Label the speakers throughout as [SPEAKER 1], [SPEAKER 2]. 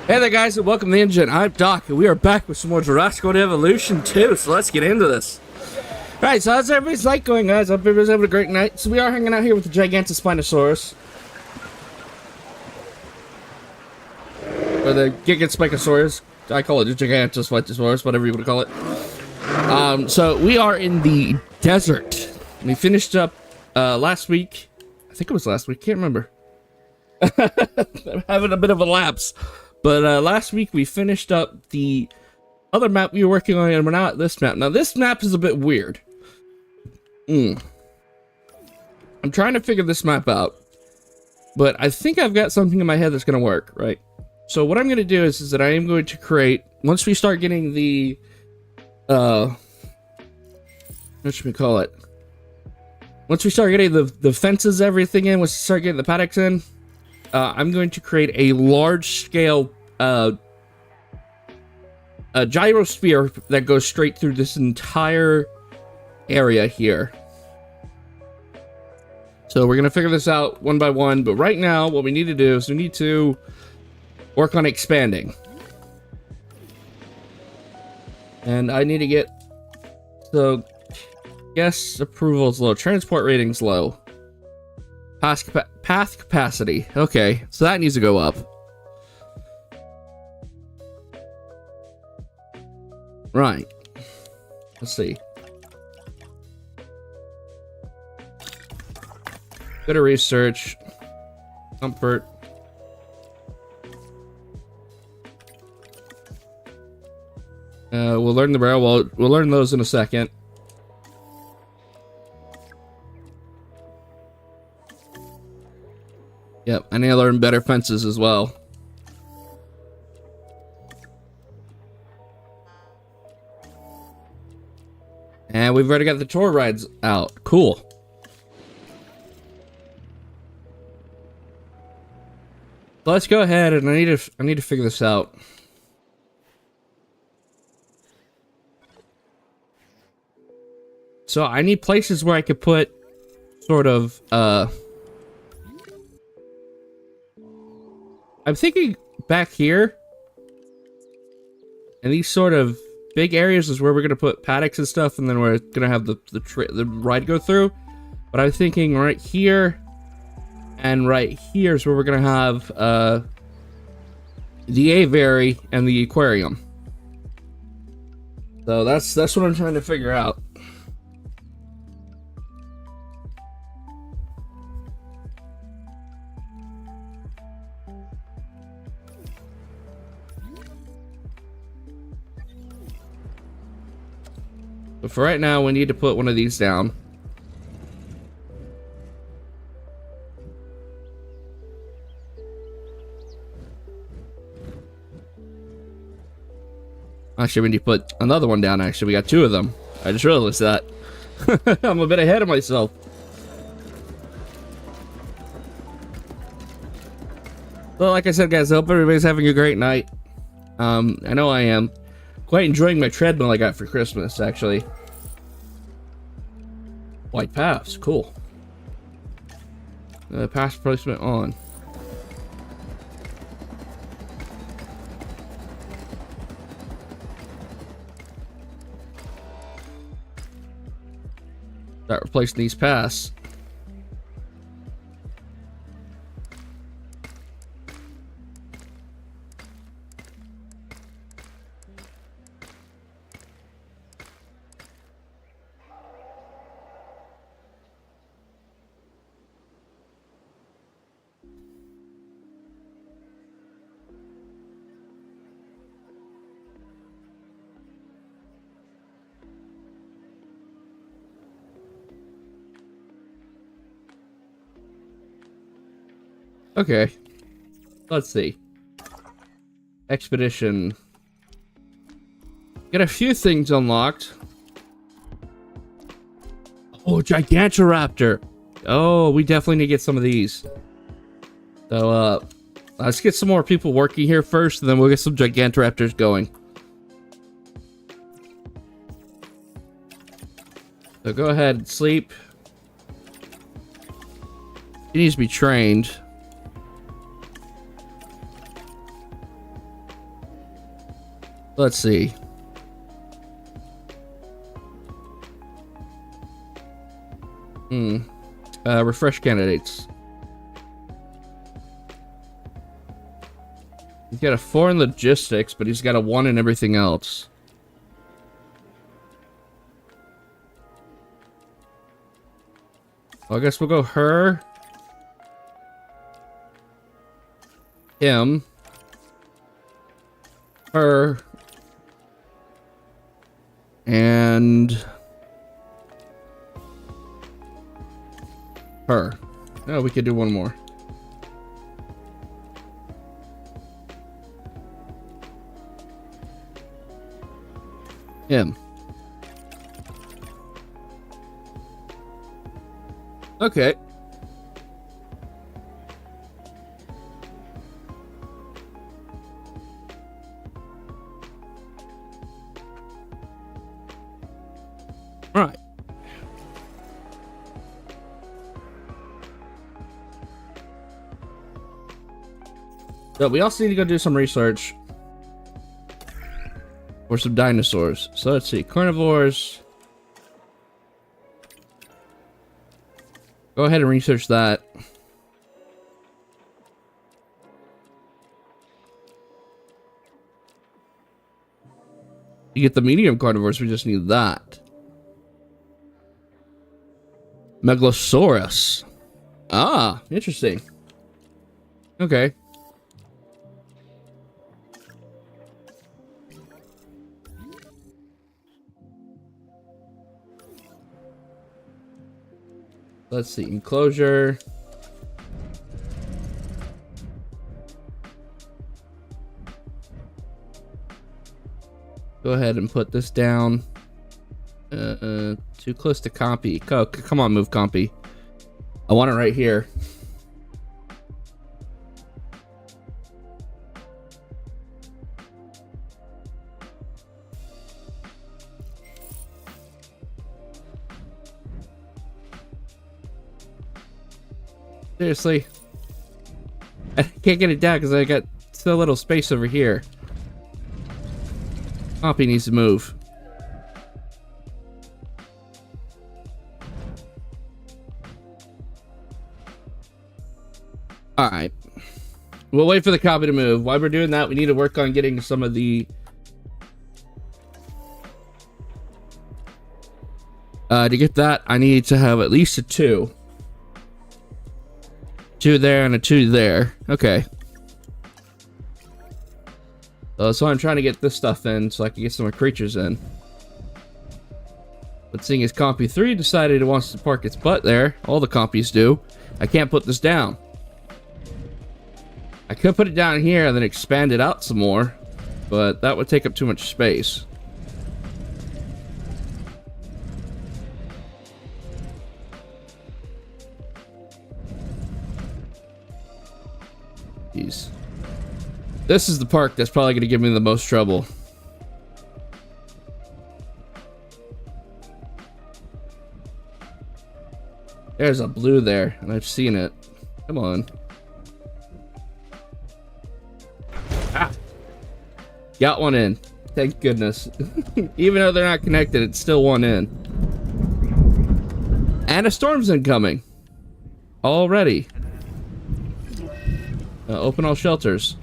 [SPEAKER 1] Hey there guys, and welcome to Ingen. I'm Doc, and we are back with some more Jurassic World Evolution 2, so let's get into this. Alright, so how's everybody's night going, guys? Hope everybody's having a great night. So we are hanging out here with the gigantic Spinosaurus. Or the Gigantospinosaurus. I call it the Gigantospinosaurus, whatever you want to call it. So we are in the desert. We finished up last week. I think it was last week, can't remember. I'm having a bit of a lapse. But last week we finished up the other map we were working on, and we're now at this map. Now this map is a bit weird. I'm trying to figure this map out, but I think I've got something in my head that's going to work, right? So what I'm going to do is that I am going to create, once we start getting the, what should we call it? Once we start getting the fences, everything in, once we start getting the paddocks in, I'm going to create a large-scale a gyrosphere that goes straight through this entire area here. So we're going to figure this out one by one, but right now what we need to do is we need to work on expanding. And I need to get, so guess approval is low, transport rating's low. Path capacity. Okay, so that needs to go up. Right. Let's see. Go to research. Comfort. We'll learn the barrel. We'll learn those in a second. Yep, I need to learn better fences as well. And we've already got the tour rides out. Cool. Let's go ahead, and I need to figure this out. So I need places where I could put sort of I'm thinking back here, and these sort of big areas is where we're gonna put paddocks and stuff, and then we're gonna have the ride go through. But I'm thinking right here and right here is where we're gonna have the aviary and the aquarium. So that's what I'm trying to figure out. But for right now, we need to put one of these down. Actually, we need to put another one down, actually. We got two of them. I just realized that. I'm a bit ahead of myself. Well, like I said, guys, I hope everybody's having a great night. I know I am. Quite enjoying my treadmill I got for Christmas, actually. White paths, cool. Path placement on. Start replacing these paths. Okay, let's see. Expedition. Get a few things unlocked. Oh, Gigantoraptor. Oh, we definitely need to get some of these. So, let's get some more people working here first, and then we'll get some Gigantoraptors going. So go ahead and sleep. He needs to be trained. Let's see. Refresh candidates. He's got a 4 in logistics, but he's got a 1 in everything else. Well, I guess we'll go her, him, her, and her. Oh, we could do one more. Him. Okay. All right. So we also need to go do some research for some dinosaurs. So let's see, carnivores. Go ahead and research that. You get the medium carnivores, we just need that. Megalosaurus. Ah, interesting. Okay. Let's see, enclosure. Go ahead and put this down. Too close to copy. Come on, move copy. I want it right here. Seriously, I can't get it down because I got so little space over here. Copy needs to move. Alright. We'll wait for the copy to move. While we're doing that, we need to work on getting some of the... to get that, I need to have at least a 2. 2 there and a 2 there. Okay. So I'm trying to get this stuff in so I can get some more creatures in. But seeing as Compy 3 decided it wants to park its butt there, all the Compies do, I can't put this down. I could put it down here and then expand it out some more, but that would take up too much space. Jeez. This is the park that's probably going to give me the most trouble. There's a blue there, and I've seen it. Come on. Ah! Got one in. Thank goodness. Even though they're not connected, it's still one in. And a storm's incoming. Already. Open all shelters.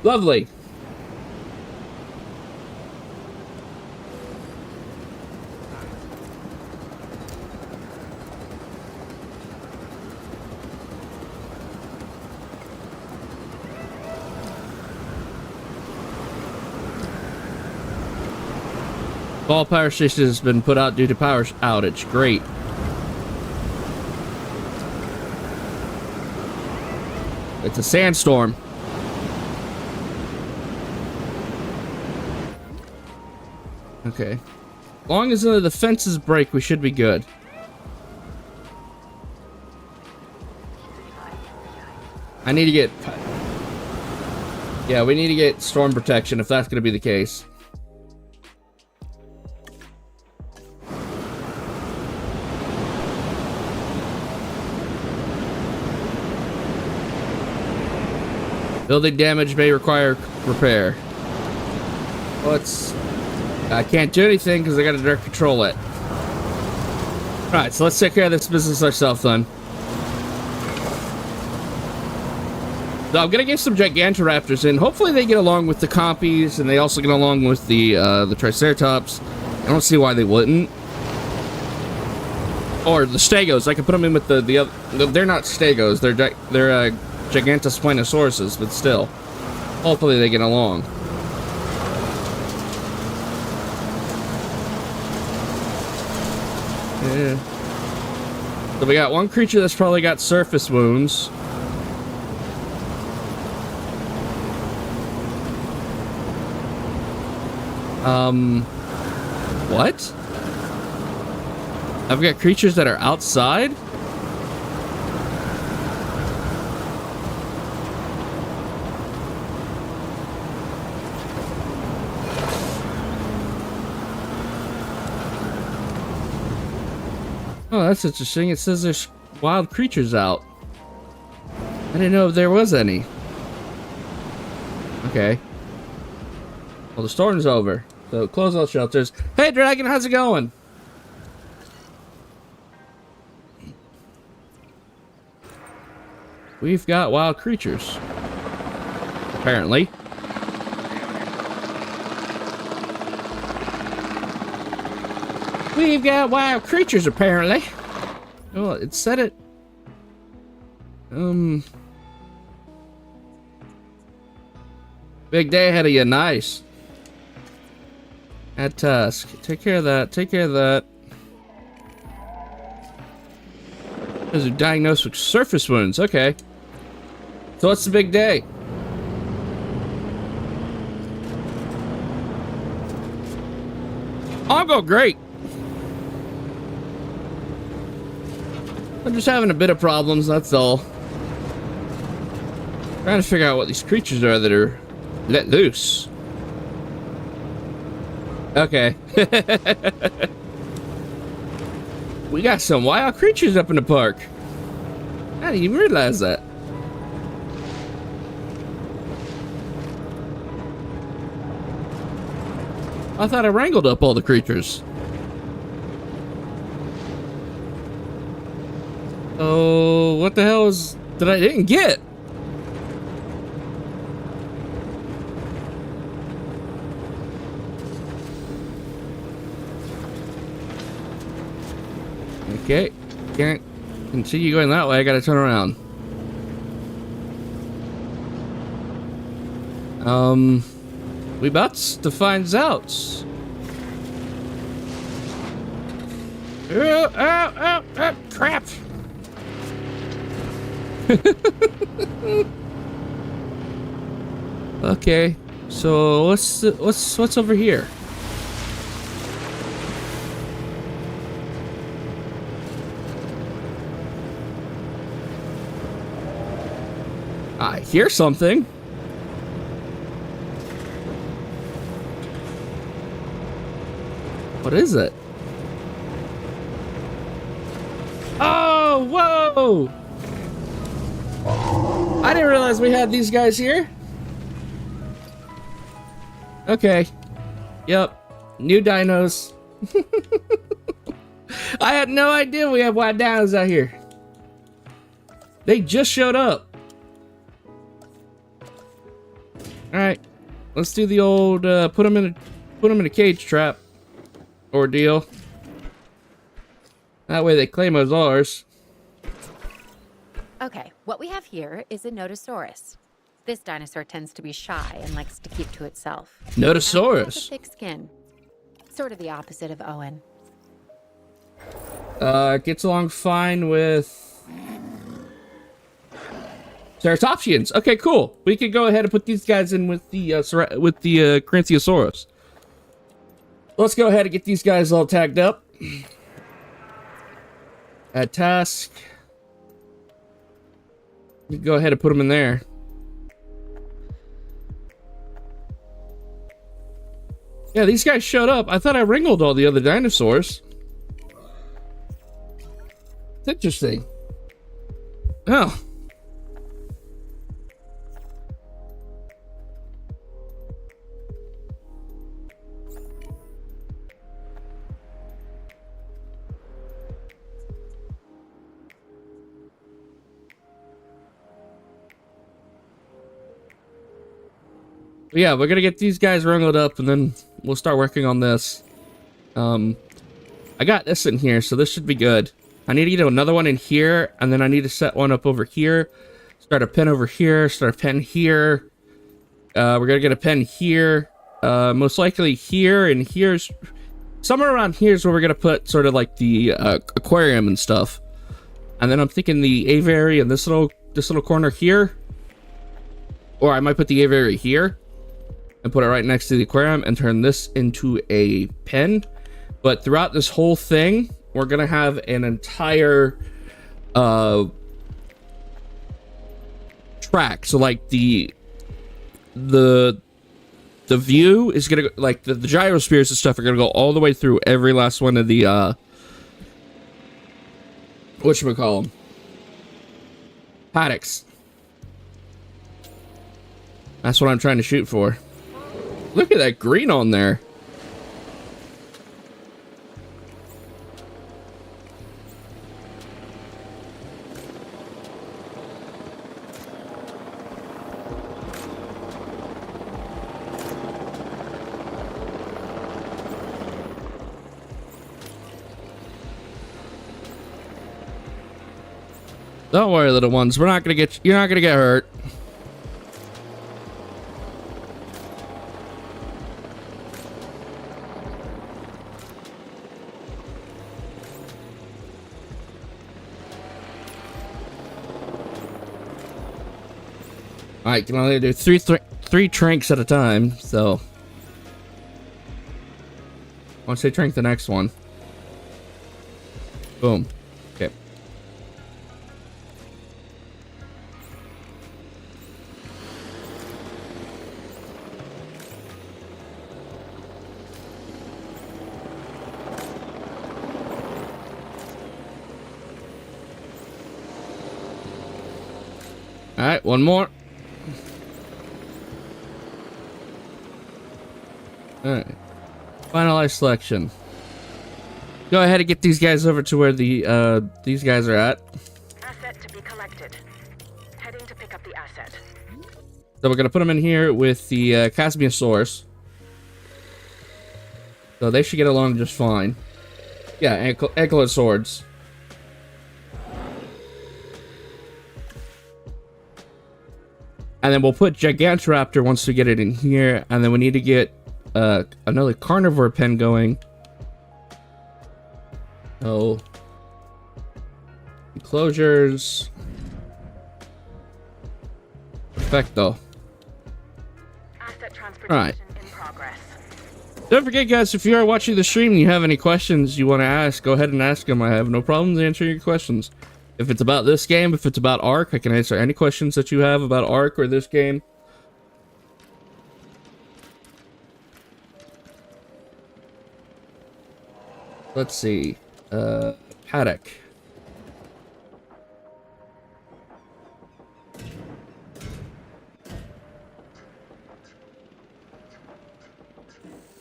[SPEAKER 1] Lovely. All power station has been put out due to power outage. Great. It's a sandstorm. Okay. As long as the fences break, we should be good. I need to get... Yeah, we need to get storm protection if that's going to be the case. Building damage may require repair. Well, I can't do anything because I got to direct control it. Alright, so let's take care of this business ourselves then. So I'm gonna get some Gigantoraptors in. Hopefully they get along with the Compies, and they also get along with the Triceratops. I don't see why they wouldn't. Or the Stegos. I could put them in with the other. They're not Stegos. They're Gigantospinosaurus, but still. Hopefully they get along. Yeah. So we got one creature that's probably got surface wounds. What? I've got creatures that are outside? Oh, that's interesting. It says there's wild creatures out. I didn't know if there was any. Okay. Well, the storm's over. So, close all shelters. Hey, Dragon, how's it going? We've got wild creatures. Apparently. We've got wild creatures, apparently. Oh, it said it. Big day ahead of you. Nice. At Tusk. Take care of that. Take care of that. Those are diagnosed with surface wounds. Okay. So what's the big day? I'm going great. I'm just having a bit of problems, that's all. Trying to figure out what these creatures are that are let loose. Okay. We got some wild creatures up in the park. I didn't even realize that. I thought I wrangled up all the creatures. Oh, what the hell is that I didn't get? Okay, can't continue going that way. I gotta turn around. We about to find out. Oh, crap! Okay, so what's over here? I hear something. What is it? Oh, whoa! I didn't realize we had these guys here. Okay. Yep. New dinos. I had no idea we had wild dinos out here. They just showed up. Alright. Let's do the old put them in a cage trap ordeal. That way they claim as ours.
[SPEAKER 2] Okay, what we have here is a Nodosaurus. This dinosaur tends to be shy and likes to keep to itself.
[SPEAKER 1] Nodosaurus.
[SPEAKER 2] It has a thick skin. Sort of the opposite of Owen.
[SPEAKER 1] Gets along fine with Ceratopsians. Okay, cool. We could go ahead and put these guys in with the Crantiosaurus. Let's go ahead and get these guys all tagged up. At task. You can go ahead and put them in there. Yeah, these guys showed up. I thought I wrangled all the other dinosaurs. It's interesting. Oh. But yeah, we're gonna get these guys wrangled up, and then we'll start working on this. I got this in here, so this should be good. I need to get another one in here, and then I need to set one up over here. Start a pen over here, start a pen here. We're gonna get a pen here. Most likely here, and here's... somewhere around here is where we're gonna put sort of like the aquarium and stuff. And then I'm thinking the aviary in this little corner here. Or I might put the aviary here and put it right next to the aquarium and turn this into a pen. But throughout this whole thing, we're gonna have an entire track. So like the view is gonna go, like the gyrospheres and stuff are gonna go all the way through every last one of the whatchamacallem, paddocks. That's what I'm trying to shoot for. Look at that green on there. Don't worry, little ones. We're not gonna get... you're not gonna get hurt. I can only do three trinks at a time, so... once they trink the next one. Boom. Okay. Alright, one more. Alright. Finalize selection. Go ahead and get these guys over to where the these guys are at.
[SPEAKER 3] Asset to be collected. Heading to pick up the asset.
[SPEAKER 1] So we're gonna put them in here with the Casimiosaurus. So they should get along just fine. Yeah, ankylosaurs. And then we'll put Gigantoraptor once we get it in here, and then we need to get another carnivore pen going. Oh, enclosures. Perfecto.
[SPEAKER 3] Asset transportation
[SPEAKER 1] All right.
[SPEAKER 3] in progress.
[SPEAKER 1] Don't forget, guys, if you are watching the stream and you have any questions you want to ask, go ahead and ask them. I have no problems answering your questions. If it's about this game, if it's about Ark, I can answer any questions that you have about Ark or this game. Let's see. Paddock.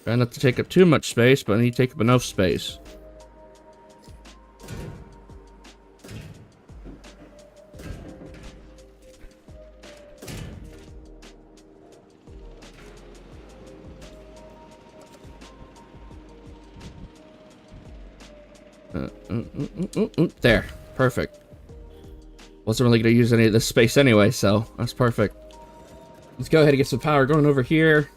[SPEAKER 1] Try not to take up too much space, but I need to take up enough space. There. Perfect. Wasn't really going to use any of this space anyway, so that's perfect. Let's go ahead and get some power going over here.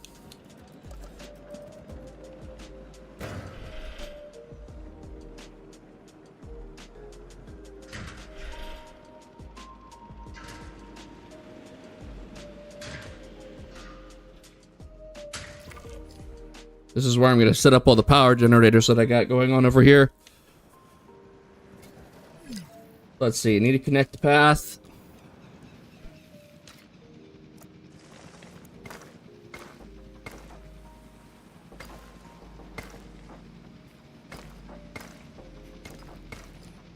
[SPEAKER 1] This is where I'm going to set up all the power generators that I got going on over here. Let's see, need to connect the path.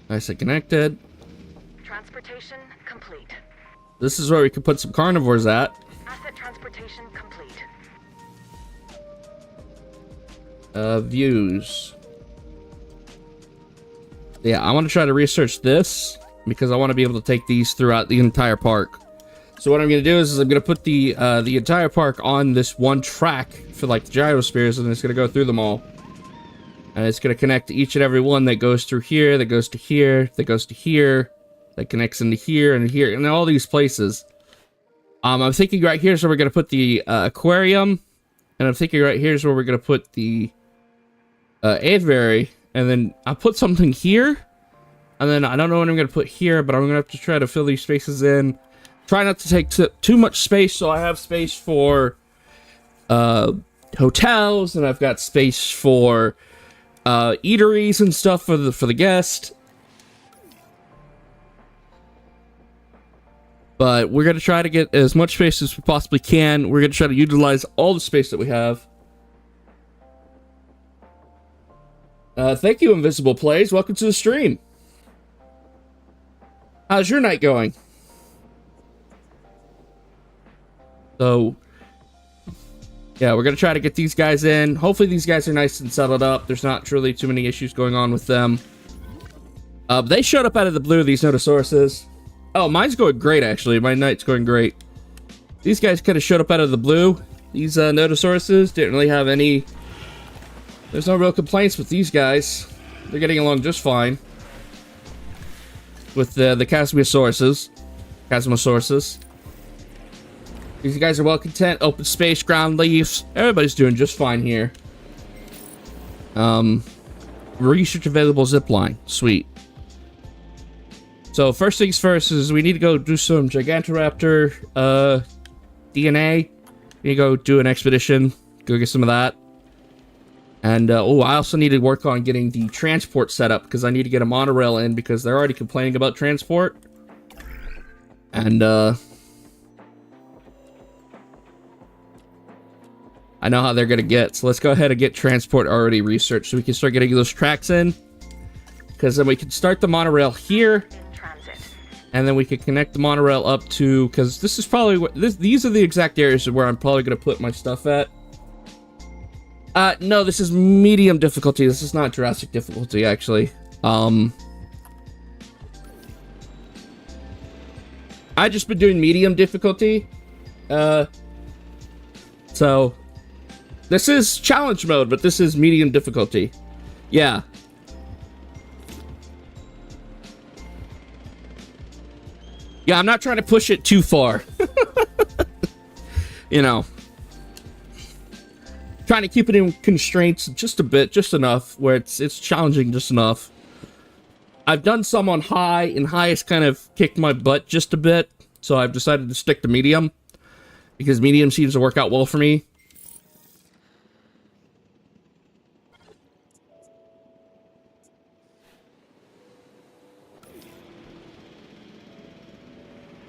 [SPEAKER 1] Nice and connected.
[SPEAKER 3] Transportation complete.
[SPEAKER 1] This is where we could put some carnivores at.
[SPEAKER 3] Asset transportation complete.
[SPEAKER 1] Views. Yeah, I want to try to research this because I want to be able to take these throughout the entire park. So what I'm gonna do is I'm gonna put the entire park on this one track for like the gyrospheres, and it's gonna go through them all. And it's gonna connect to each and every one that goes through here, that goes to here, that goes to here, that connects into here and here, and all these places. I'm thinking right here's where we're gonna put the aquarium, and I'm thinking right here's where we're gonna put the aviary, and then I'll put something here, and then I don't know what I'm gonna put here, but I'm gonna have to try to fill these spaces in. Try not to take too much space, so I have space for hotels, and I've got space for eateries and stuff for the guest. But we're gonna try to get as much space as we possibly can. We're gonna try to utilize all the space that we have. Thank you, Invisible Plays. Welcome to the stream. How's your night going? So, yeah, we're going to try to get these guys in. Hopefully these guys are nice and settled up. There's not really too many issues going on with them. They showed up out of the blue, these Notosauruses. Oh, mine's going great, actually. My night's going great. These guys kind of showed up out of the blue. These Notosauruses didn't really have any... There's no real complaints with these guys. They're getting along just fine. With the Chasmosauruses. These guys are well content. Open space, ground leaves. Everybody's doing just fine here. Research available zipline. Sweet. So first things first is we need to go do some Gigantoraptor DNA. We need to go do an expedition. Go get some of that. And oh, I also need to work on getting the transport set up because I need to get a monorail in because they're already complaining about transport. And I know how they're gonna get, so let's go ahead and get transport already researched so we can start getting those tracks in. Because then we can start the monorail here, and then we can connect the monorail up to, because this is probably what, these are the exact areas where I'm probably gonna put my stuff at. No, this is medium difficulty. This is not Jurassic difficulty, actually. I just been doing medium difficulty. So this is challenge mode, but this is medium difficulty. Yeah. Yeah, I'm not trying to push it too far. You know. Trying to keep it in constraints just a bit, just enough, where it's challenging just enough. I've done some on high, and high has kind of kicked my butt just a bit, so I've decided to stick to medium, because medium seems to work out well for me.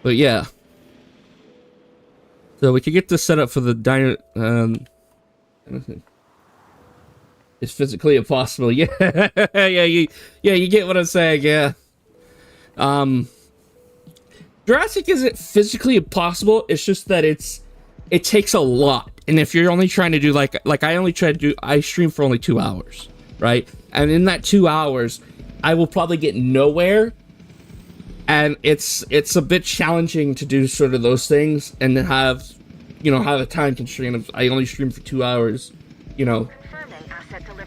[SPEAKER 1] But yeah. So we could get this set up for the dino... it's physically impossible. Yeah, you get what I'm saying. Yeah. Jurassic isn't physically impossible. It's just that it takes a lot. And if you're only trying to do like I stream for only 2 hours, right? And in that 2 hours, I will probably get nowhere. And it's a bit challenging to do sort of those things and then have a time constraint of I only stream for 2 hours. You know,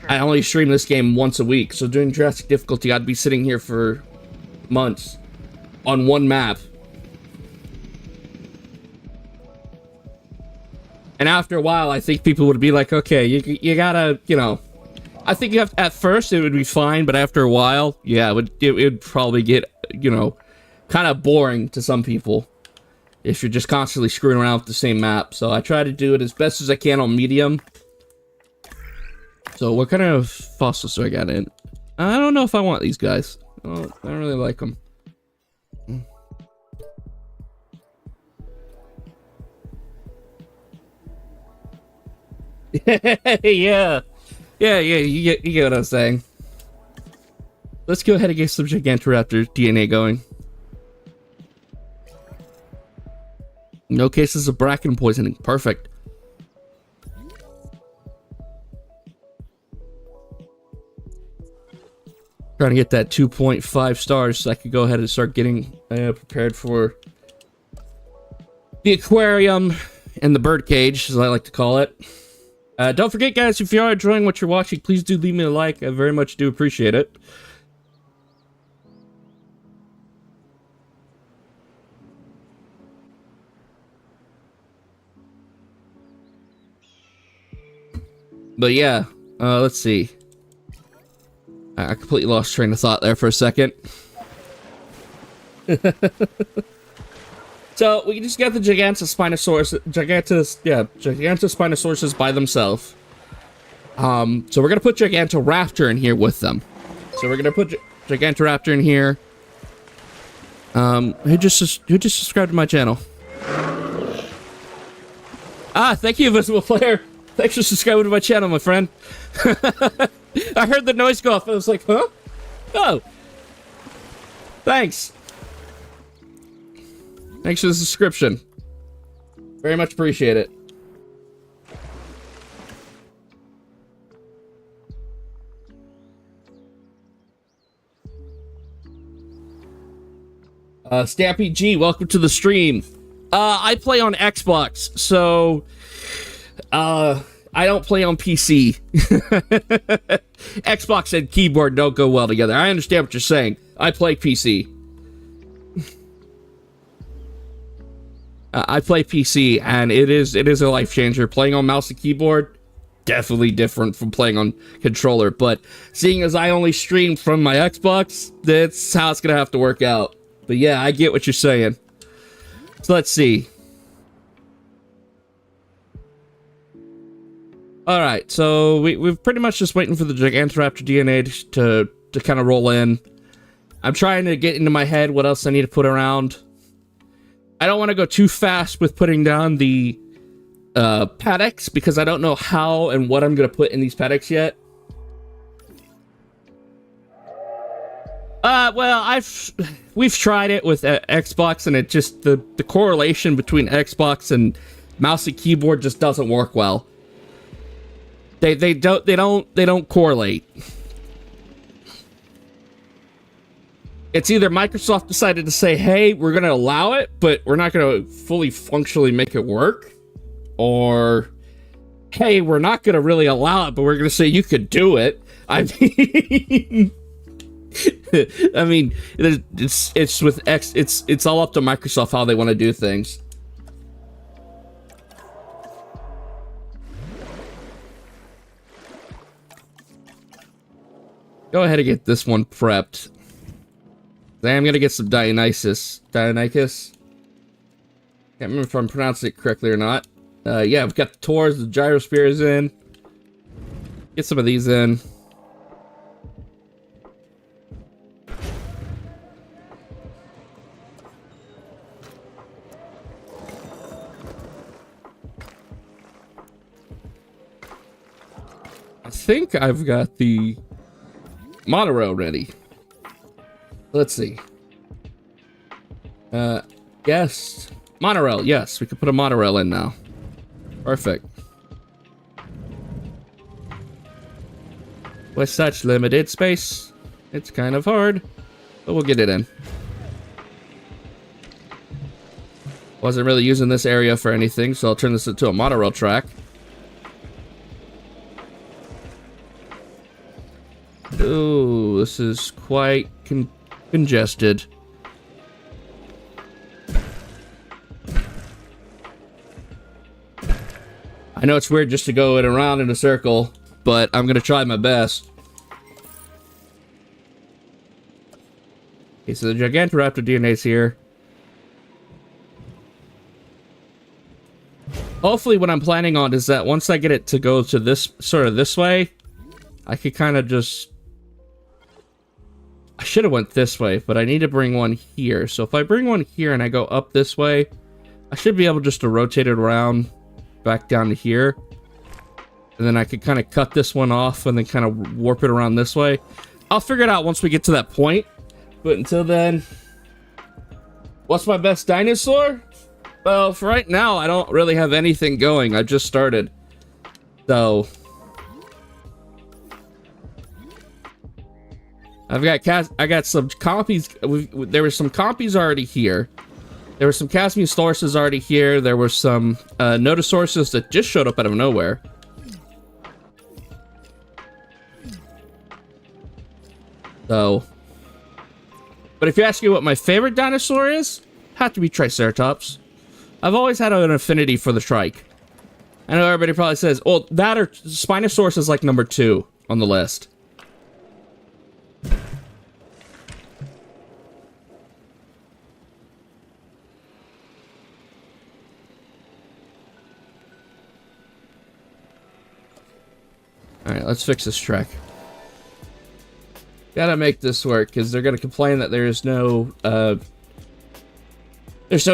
[SPEAKER 1] I only stream this game once a week. So doing Jurassic difficulty, I'd be sitting here for months on one map. And after a while, I think people would be like, okay, you gotta, you know, I think you have, at first it would be fine, but after a while, yeah, it would probably get, you know, kind of boring to some people if you're just constantly screwing around with the same map. So I try to do it as best as I can on medium. So what kind of fossils do I got in? I don't know if I want these guys. I don't really like them. Yeah, you get what I'm saying. Let's go ahead and get some Gigantoraptor DNA going. No cases of bracken poisoning. Perfect. Trying to get that 2.5 stars so I could go ahead and start getting prepared for the aquarium and the bird cage, as I like to call it. Don't forget, guys, if you are enjoying what you're watching, please do leave me a like. I very much do appreciate it. But yeah, let's see. I completely lost train of thought there for a second. So we just got the Gigantospinosaurus by themselves. So we're gonna put Gigantoraptor in here with them. So we're gonna put Gigantoraptor in here. Who just subscribed to my channel? Ah, thank you, Invisible Player. Thanks for subscribing to my channel, my friend. I heard the noise go off. I was like, huh? Oh. Thanks. Thanks for the subscription. Very much appreciate it. Stampy G, welcome to the stream. I play on Xbox, so I don't play on PC. Xbox and keyboard don't go well together. I understand what you're saying. I play PC. I play PC, and it is a life changer. Playing on mouse and keyboard, definitely different from playing on controller. But seeing as I only stream from my Xbox, that's how it's gonna have to work out. But yeah, I get what you're saying. So let's see. Alright, so we've pretty much just waiting for the Gigantoraptor DNA to kind of roll in. I'm trying to get into my head what else I need to put around. I don't want to go too fast with putting down the paddocks, because I don't know how and what I'm going to put in these paddocks yet. Well, we've tried it with Xbox, and it just the correlation between Xbox and mouse and keyboard just doesn't work well. They don't correlate. It's either Microsoft decided to say, hey, we're going to allow it, but we're not going to fully functionally make it work. Or, hey, we're not going to really allow it, but we're going to say you could do it. I mean, I mean, it's with X, it's all up to Microsoft how they want to do things. Go ahead and get this one prepped. I'm gonna get some deinonychus. Can't remember if I'm pronouncing it correctly or not. Yeah, we've got the Taurs, the Gyrospheres in. Get some of these in. I think I've got the monorail ready. Let's see. Yes. Monorail, yes. We could put a monorail in now. Perfect. With such limited space, it's kind of hard, but we'll get it in. Wasn't really using this area for anything, so I'll turn this into a monorail track. Ooh, this is quite congested. I know it's weird just to go around in a circle, but I'm gonna try my best. Okay, so the Gigantoraptor DNA's here. Hopefully what I'm planning on is that once I get it to go to this, sort of this way, I could kind of just... I should have went this way, but I need to bring one here. So if I bring one here and I go up this way, I should be able just to rotate it around back down to here. And then I could kind of cut this one off and then kind of warp it around this way. I'll figure it out once we get to that point. But until then, what's my best dinosaur? Well, for right now, I don't really have anything going. I just started. So... I got some copies. There were some copies already here. There were some Casmosauruses already here. There were some Notosauruses that just showed up out of nowhere. So, but if you ask me what my favorite dinosaur is, have to be Triceratops. I've always had an affinity for the trike. I know everybody probably says, "Oh, that or Spinosaurus is like number 2 on the list." All right, let's fix this track. Gotta make this work, because they're gonna complain that there's no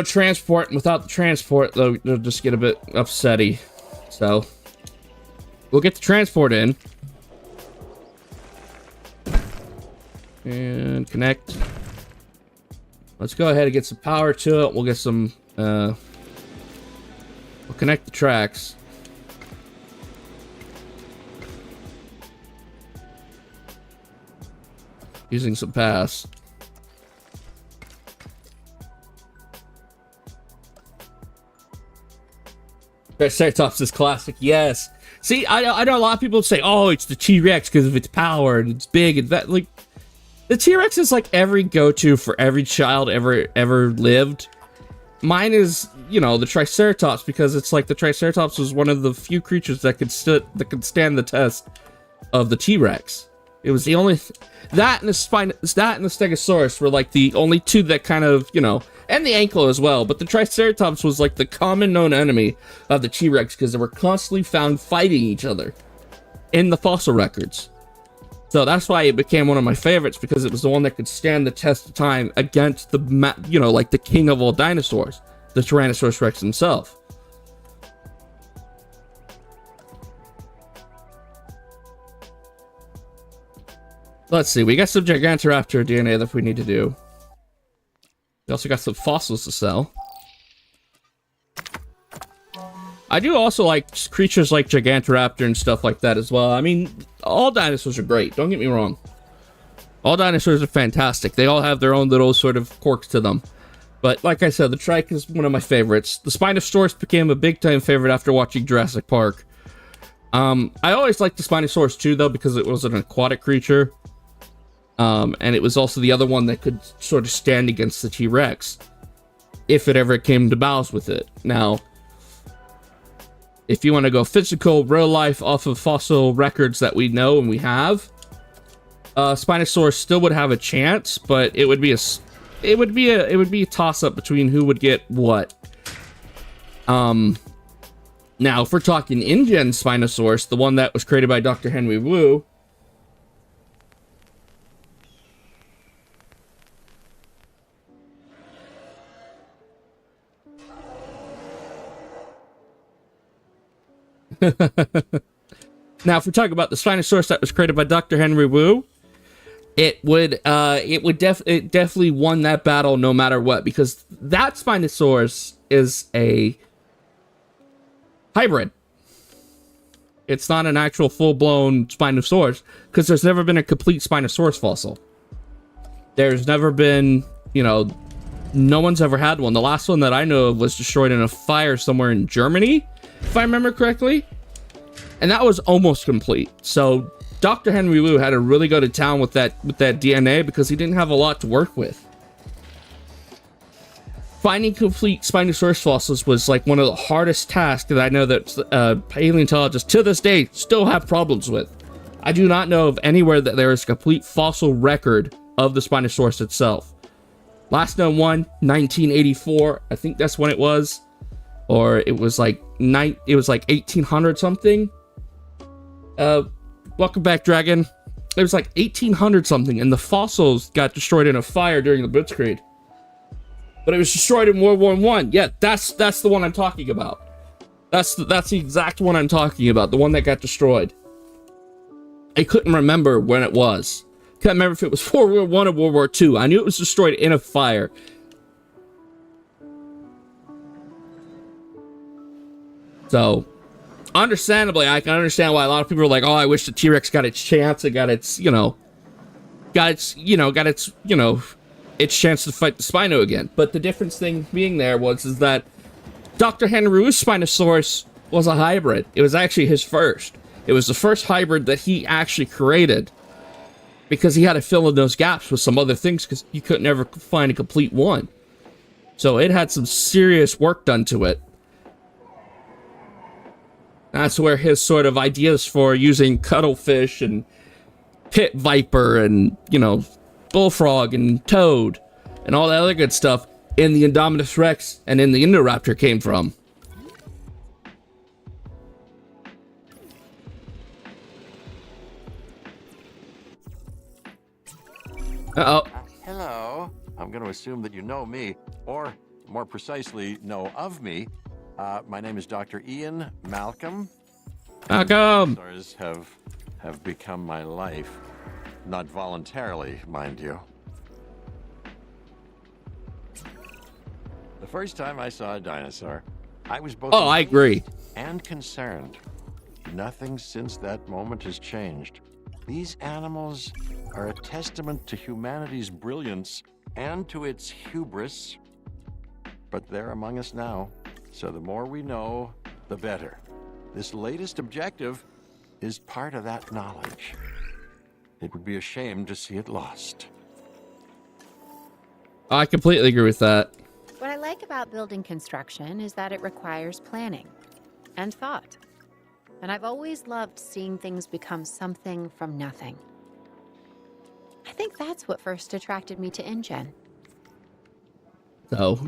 [SPEAKER 1] transport, and without the transport, they'll just get a bit upsetty. So, we'll get the transport in. And connect. Let's go ahead and get some power to it. We'll get some, we'll connect the tracks. Using some pass. Triceratops is classic, yes. See, I know a lot of people say, "Oh, it's the T-Rex because of its power and it's big," and that, like, the T-Rex is like every go-to for every child ever lived. Mine is, you know, the Triceratops, because it's like the Triceratops was one of the few creatures that could stand the test of the T-Rex. It was the only that and the Stegosaurus were like the only two that kind of, you know, and the Ankylo as well, but the Triceratops was like the common known enemy of the T-Rex because they were constantly found fighting each other in the fossil records. So that's why it became one of my favorites, because it was the one that could stand the test of time against the, you know, like the king of all dinosaurs, the Tyrannosaurus Rex himself. Let's see, we got some Gigantoraptor DNA that we need to do. We also got some fossils to sell. I do also like creatures like Gigantoraptor and stuff like that as well. I mean, all dinosaurs are great, don't get me wrong. All dinosaurs are fantastic. They all have their own little sort of quirks to them. But like I said, the trike is one of my favorites. The Spinosaurus became a big time favorite after watching Jurassic Park. I always liked the Spinosaurus too, though, because it was an aquatic creature. And it was also the other one that could sort of stand against the T-Rex, if it ever came to bows with it. Now, if you want to go physical, real life, off of fossil records that we know and we have, Spinosaurus still would have a chance, but it would be a toss-up between who would get what. Now, if we're talking Ingen Spinosaurus, the one that was created by Dr. Henry Wu, now, if we're talking about the Spinosaurus that was created by Dr. Henry Wu, it definitely won that battle no matter what, because that Spinosaurus is a hybrid. It's not an actual full-blown Spinosaurus, because there's never been a complete Spinosaurus fossil. There's never been, you know, no one's ever had one. The last one that I know of was destroyed in a fire somewhere in Germany, if I remember correctly, and that was almost complete. So Dr. Henry Wu had to really go to town with that DNA, because he didn't have a lot to work with. Finding complete Spinosaurus fossils was like one of the hardest tasks that I know that paleontologists to this day still have problems with. I do not know of anywhere that there is a complete fossil record of the Spinosaurus itself. Last known one, 1984, I think that's when it was. Or it was like 1800 something. Welcome back, Dragon. It was like 1800 something, and the fossils got destroyed in a fire during the Blitzkrieg. But it was destroyed in World War I. Yeah, that's the one I'm talking about. That's the exact one I'm talking about, the one that got destroyed. I couldn't remember when it was. Can't remember if it was World War I or World War II. I knew it was destroyed in a fire. So, understandably, I can understand why a lot of people are like, "Oh, I wish the T-Rex got its chance. It got its its chance to fight the Spino again. But the difference thing being there is that Dr. Henry's Spinosaurus was a hybrid. It was actually his first. It was the first hybrid that he actually created because he had to fill in those gaps with some other things because you couldn't ever find a complete one. So it had some serious work done to it. That's where his sort of ideas for using cuttlefish and pit viper and, you know, bullfrog and toad and all that other good stuff in the Indominus Rex and in the Indoraptor came from. Uh-oh.
[SPEAKER 4] Hello. I'm going to assume that you know me, or more precisely, know of me. My name is Dr. Ian Malcolm.
[SPEAKER 1] Malcolm!
[SPEAKER 4] Dinosaurs have become my life. Not voluntarily, mind you. The first time I saw a dinosaur, I was both
[SPEAKER 1] I agree.
[SPEAKER 4] and concerned. Nothing since that moment has changed. These animals are a testament to humanity's brilliance and to its hubris. But they're among us now, so the more we know, the better. This latest objective is part of that knowledge. It would be a shame to see it lost.
[SPEAKER 1] I completely agree with that.
[SPEAKER 2] What I like about building construction is that it requires planning and thought. And I've always loved seeing things become something from nothing. I think that's what first attracted me to Ingen.
[SPEAKER 1] So,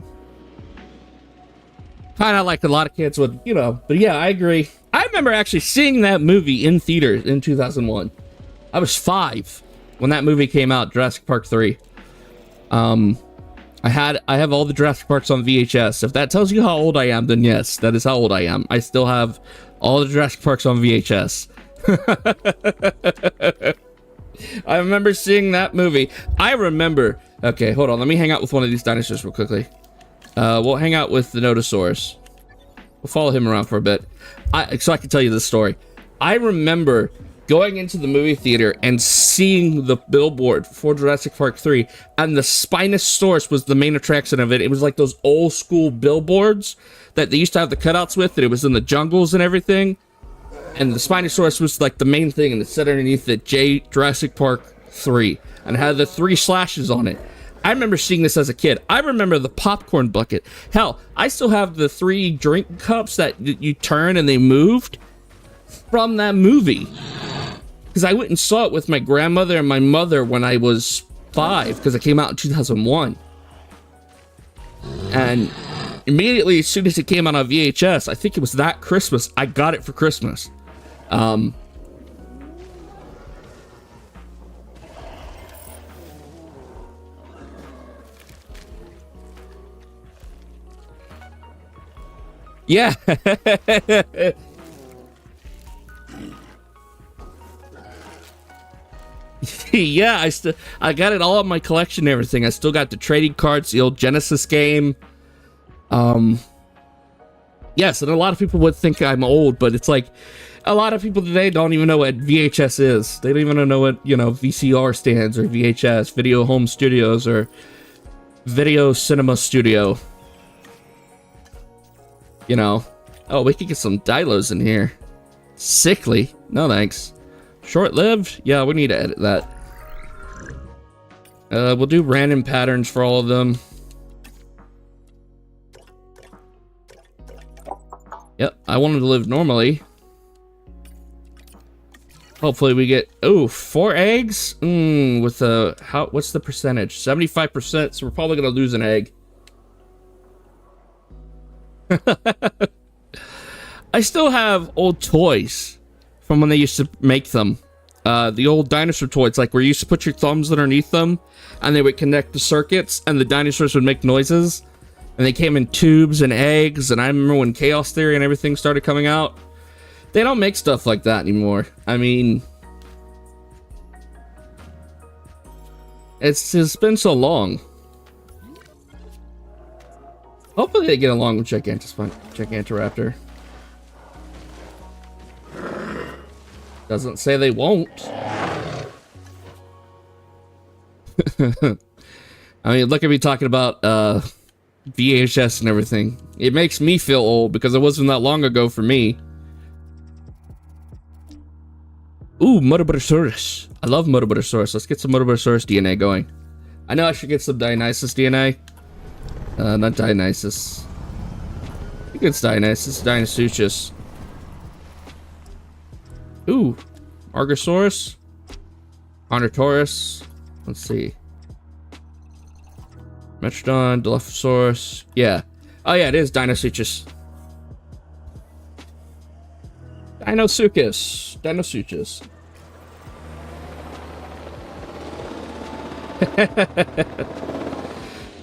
[SPEAKER 1] kind of like a lot of kids would, you know, but yeah, I agree. I remember actually seeing that movie in theaters in 2001. I was 5 when that movie came out, Jurassic Park 3. I have all the Jurassic Parks on VHS. If that tells you how old I am, then yes, that is how old I am. I still have all the Jurassic Parks on VHS. I remember seeing that movie. I remember... Okay, hold on. Let me hang out with one of these dinosaurs real quickly. We'll hang out with the Nodosaurus. We'll follow him around for a bit. So I can tell you this story. I remember going into the movie theater and seeing the billboard for Jurassic Park 3, and the Spinosaurus was the main attraction of it. It was like those old school billboards that they used to have the cutouts with, and it was in the jungles and everything. And the Spinosaurus was like the main thing, and it said underneath it, Jurassic Park 3, and it had the 3 slashes on it. I remember seeing this as a kid. I remember the popcorn bucket. Hell, I still have the 3 drink cups that you turn and they moved from that movie. Because I went and saw it with my grandmother and my mother when I was 5, because it came out in 2001. And immediately, as soon as it came out on VHS, I think it was that Christmas, I got it for Christmas. Yeah. Yeah, I got it all in my collection and everything. I still got the trading cards, the old Genesis game. Yes, and a lot of people would think I'm old, but it's like a lot of people today don't even know what VHS is. They don't even know what, you know, VCR stands or VHS, Video Home Studios, or Video Cinema Studio. You know. Oh, we could get some Dilos in here. Sickly. No thanks. Short-lived? Yeah, we need to edit that. We'll do random patterns for all of them. Yep, I want them to live normally. Hopefully we get... Oh, 4 eggs? With a... What's the percentage? 75%, so we're probably going to lose an egg. I still have old toys from when they used to make them. The old dinosaur toys, like where you used to put your thumbs underneath them and they would connect the circuits and the dinosaurs would make noises. And they came in tubes and eggs, and I remember when Chaos Theory and everything started coming out. They don't make stuff like that anymore. I mean, it's just been so long. Hopefully they get along with Gigantoraptor. Doesn't say they won't. I mean, look at me talking about VHS and everything. It makes me feel old because it wasn't that long ago for me. Ooh, Motobotosaurus. I love Motobotosaurus. Let's get some Motobotosaurus DNA going. I know I should get some Dionysus DNA. Not Dionysus. I think it's Dionysus. Deinonychus. Ooh, Argosaurus. Carnotaurus. Let's see. Metrodon, Dilophosaurus. Yeah. Oh yeah, it is Deinonychus. Deinonychus.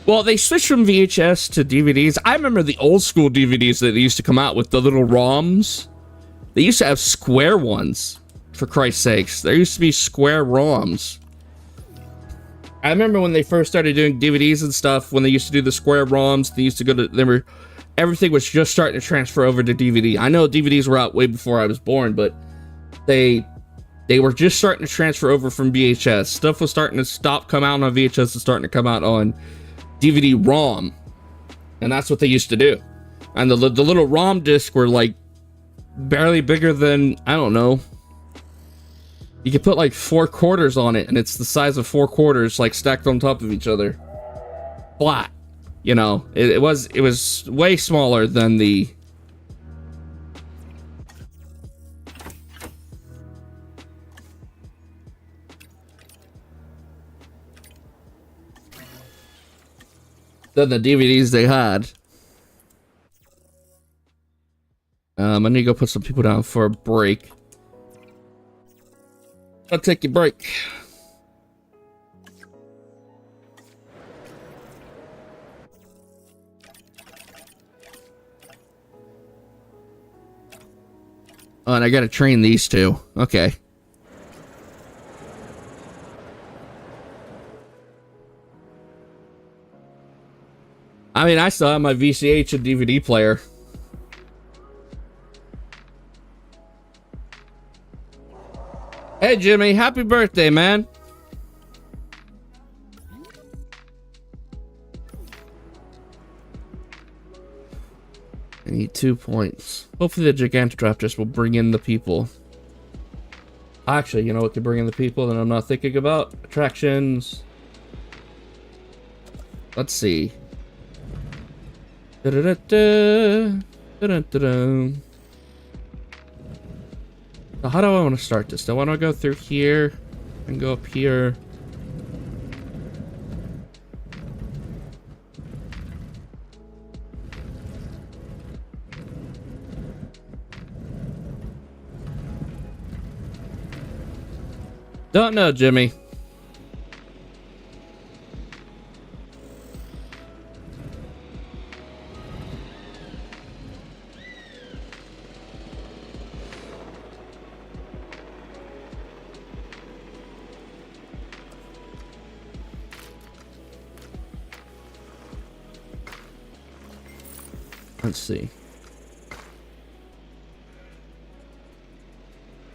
[SPEAKER 1] Well, they switched from VHS to DVDs. I remember the old school DVDs that they used to come out with the little ROMs. They used to have square ones, for Christ's sakes. There used to be square ROMs. I remember when they first started doing DVDs and stuff, when they used to do the square ROMs, they used to go to, everything was just starting to transfer over to DVD. I know DVDs were out way before I was born, but they were just starting to transfer over from VHS. Stuff was starting to come out on VHS and starting to come out on DVD-ROM. And that's what they used to do. And the little ROM discs were like barely bigger than, I don't know. You could put like 4 quarters on it, and it's the size of 4 quarters, like stacked on top of each other. Flat. You know, it was way smaller than the... than the DVDs they had. I need to go put some people down for a break. I'll take your break. Oh, and I gotta train these two. Okay. I mean, I still have my VCH and DVD player. Hey, Jimmy, happy birthday, man. I need 2 points. Hopefully the Gigantoraptors will bring in the people. Actually, you know what could bring in the people that I'm not thinking about? Attractions. Let's see. Da-da-da-da. Da-da-da-da. So how do I want to start this? Do I want to go through here and go up here? Don't know, Jimmy. Let's see.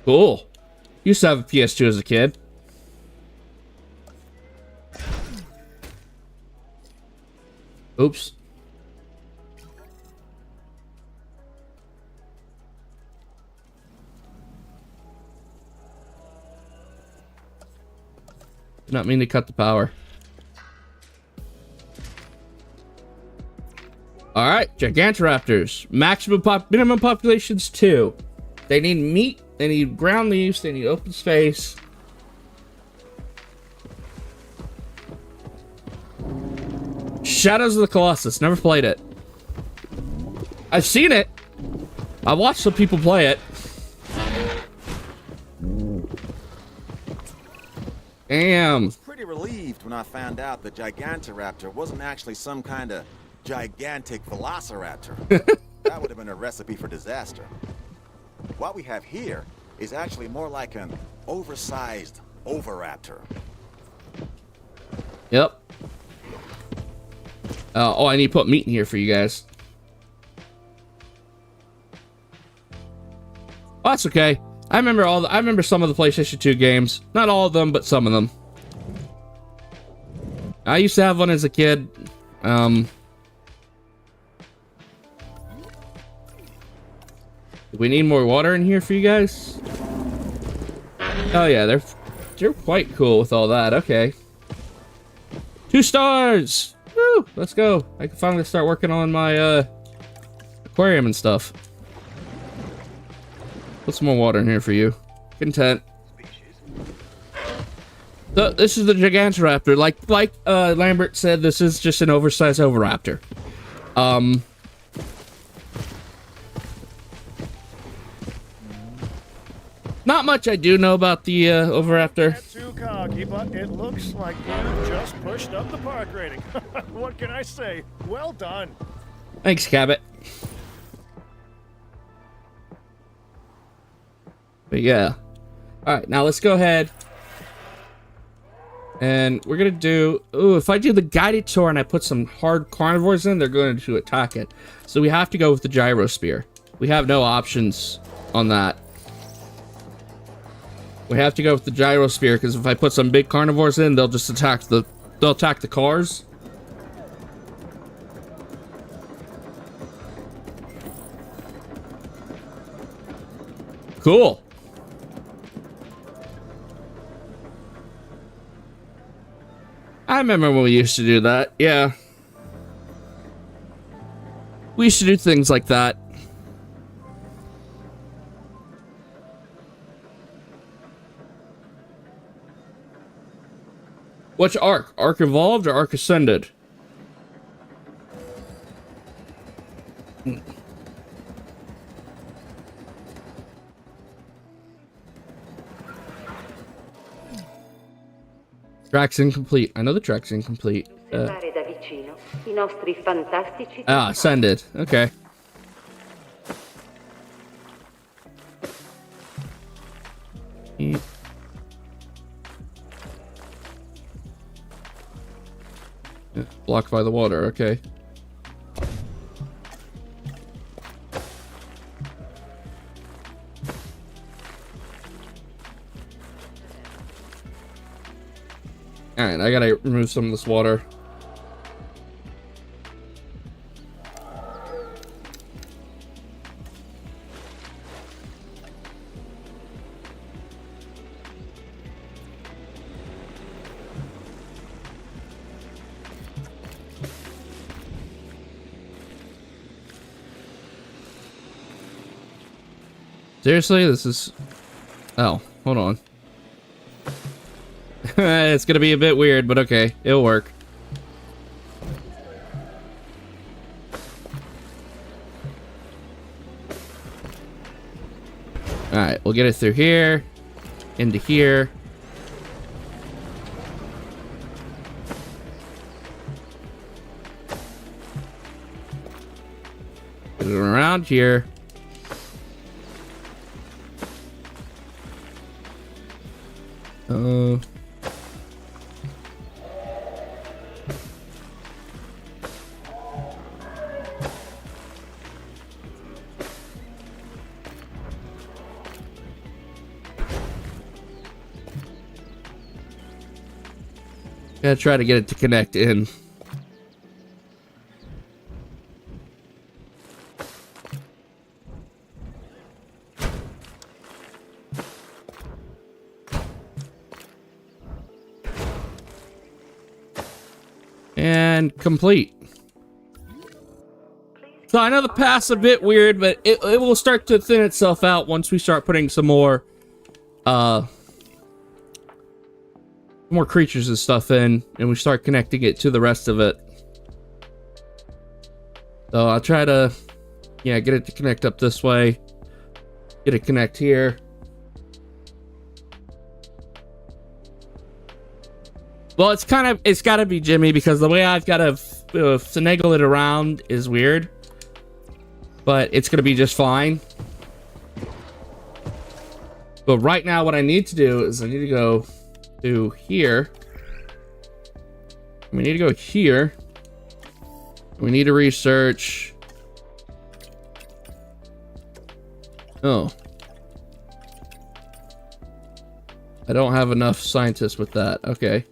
[SPEAKER 1] Cool. Used to have a PS2 as a kid. Oops. Did not mean to cut the power. All right, Gigantoraptors. Minimum population's 2. They need meat. They need ground leaves. They need open space. Shadows of the Colossus. Never played it. I've seen it. I watched some people play it. Damn.
[SPEAKER 5] I was pretty relieved when I found out the Gigantoraptor wasn't actually some kind of gigantic velociraptor. That would have been a recipe for disaster. What we have here is actually more like an oversized oviraptor.
[SPEAKER 1] Yep. Oh, I need to put meat in here for you guys. Oh, that's okay. I remember some of the PlayStation 2 games. Not all of them, but some of them. I used to have one as a kid. Do we need more water in here for you guys? Oh yeah, they're quite cool with all that. Okay. 2 stars! Woo! Let's go. I can finally start working on my aquarium and stuff. Put some more water in here for you. Content. So, this is the Gigantoraptor. Like Lambert said, this is just an oversized Oviraptor. Not much I do know about the Oviraptor.
[SPEAKER 6] Not too cocky, but it looks like you just pushed up the park rating. What can I say? Well done.
[SPEAKER 1] Thanks, Cabot. But yeah. Alright, now let's go ahead. And we're gonna do... Ooh, if I do the guided tour and I put some hard carnivores in, they're going to attack it. So we have to go with the gyro spear. We have no options on that. We have to go with the gyro spear, because if I put some big carnivores in, they'll just attack the... They'll attack the cars. Cool. I remember when we used to do that. Yeah. We used to do things like that. Which Ark? Ark Evolved or Ark Ascended? Track's incomplete. I know the track's incomplete. Ascended. Okay. Yeah. Blocked by the water, okay. Alright, I gotta remove some of this water. Seriously, this is... Oh, hold on. It's gonna be a bit weird, but okay, it'll work. Alright, we'll get it through here, into here. Get it around here. Gotta try to get it to connect in. And complete. So I know the path's a bit weird, but it will start to thin itself out once we start putting some more creatures and stuff in, and we start connecting it to the rest of it. So I'll try to, yeah, get it to connect up this way. Get it connect here. Well, it's gotta be Jimmy, because the way I've got to finagle it around is weird. But it's gonna be just fine. But right now what I need to do is I need to go to here. We need to go here. We need to research. Oh. I don't have enough scientists with that. Okay.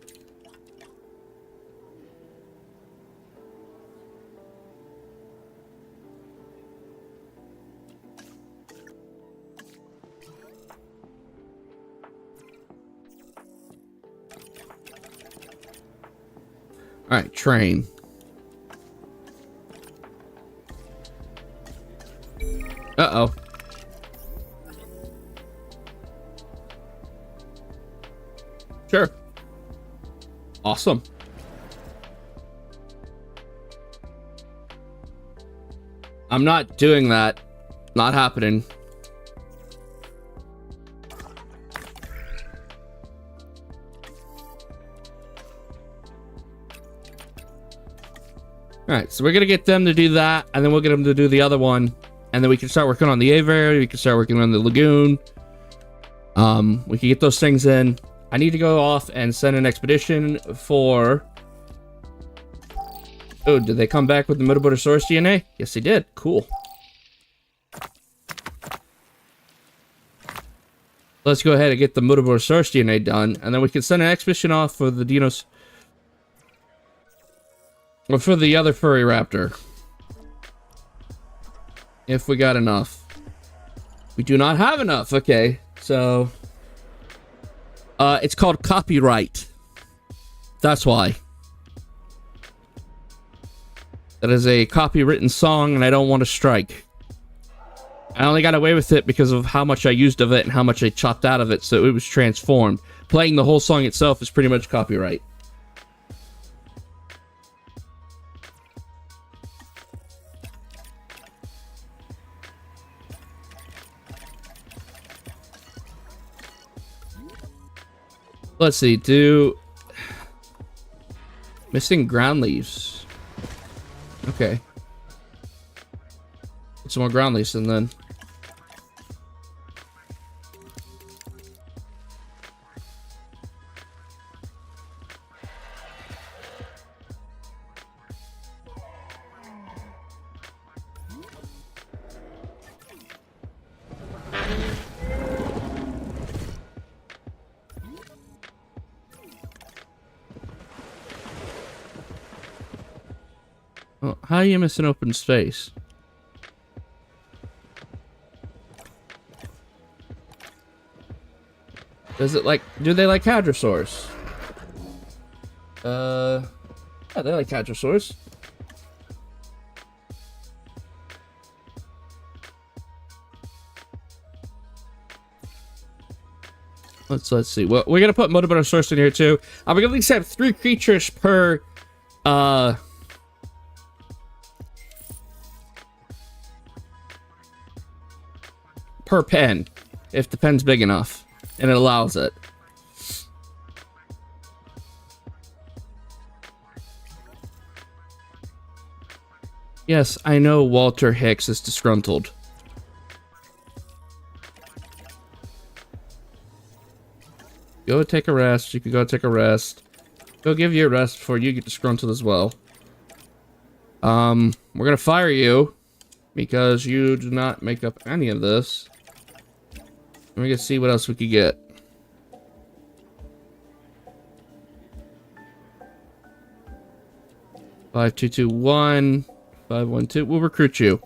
[SPEAKER 1] Alright, train. Uh-oh. Sure. Awesome. I'm not doing that. Not happening. Alright, so we're gonna get them to do that, and then we'll get them to do the other one. And then we can start working on the aviary, we can start working on the lagoon. We can get those things in. I need to go off and send an expedition for... Oh, did they come back with the Mutabotosaurus DNA? Yes, they did. Cool. Let's go ahead and get the Mutabotosaurus DNA done, and then we can send an expedition off for the dinos... Or for the other furry raptor. If we got enough. We do not have enough. Okay, so... it's called copyright. That's why. That is a copywritten song, and I don't want to strike. I only got away with it because of how much I used of it and how much I chopped out of it, so it was transformed. Playing the whole song itself is pretty much copyright. Let's see, do... Missing ground leaves. Okay. Get some more ground leaves and then... Oh, how are you missing open space? Does it like... Do they like hadrosaurs? Yeah, they like hadrosaurs. Let's see. Well, we're gonna put Mutabotosaurus in here too. I'm gonna at least have 3 creatures per pen, if the pen's big enough and it allows it. Yes, I know Walter Hicks is disgruntled. Go take a rest. You can go take a rest. Go give you a rest before you get disgruntled as well. We're gonna fire you because you do not make up any of this. Let me see what else we could get. Five, 2, 2, 1, 5, 1, 2. We'll recruit you.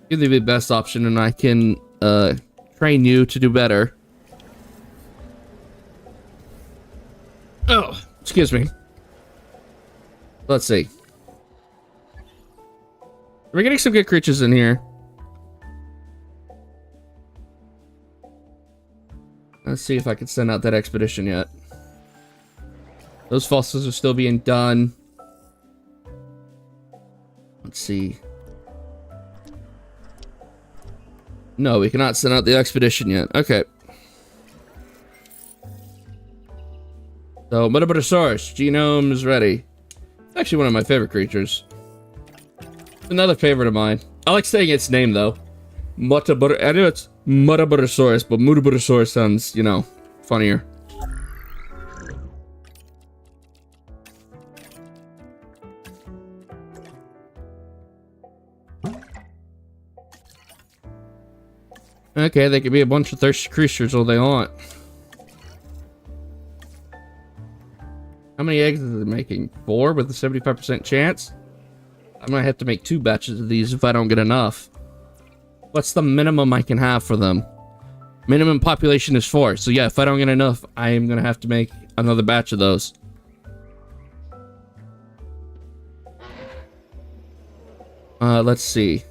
[SPEAKER 1] You're the best option, and I can train you to do better. Oh, excuse me. Let's see. We're getting some good creatures in here. Let's see if I can send out that expedition yet. Those fossils are still being done. Let's see. No, we cannot send out the expedition yet. Okay. So, Mutabotosaurus, genome is ready. It's actually one of my favorite creatures. Another favorite of mine. I like saying its name, though. I know it's Mutabotosaurus, but Mutabotosaurus sounds, you know, funnier. Okay, they could be a bunch of thirsty creatures all they want. How many eggs is it making? 4 with a 75% chance? I might have to make 2 batches of these if I don't get enough. What's the minimum I can have for them? Minimum population is 4. So yeah, if I don't get enough, I am going to have to make another batch of those. Let's see.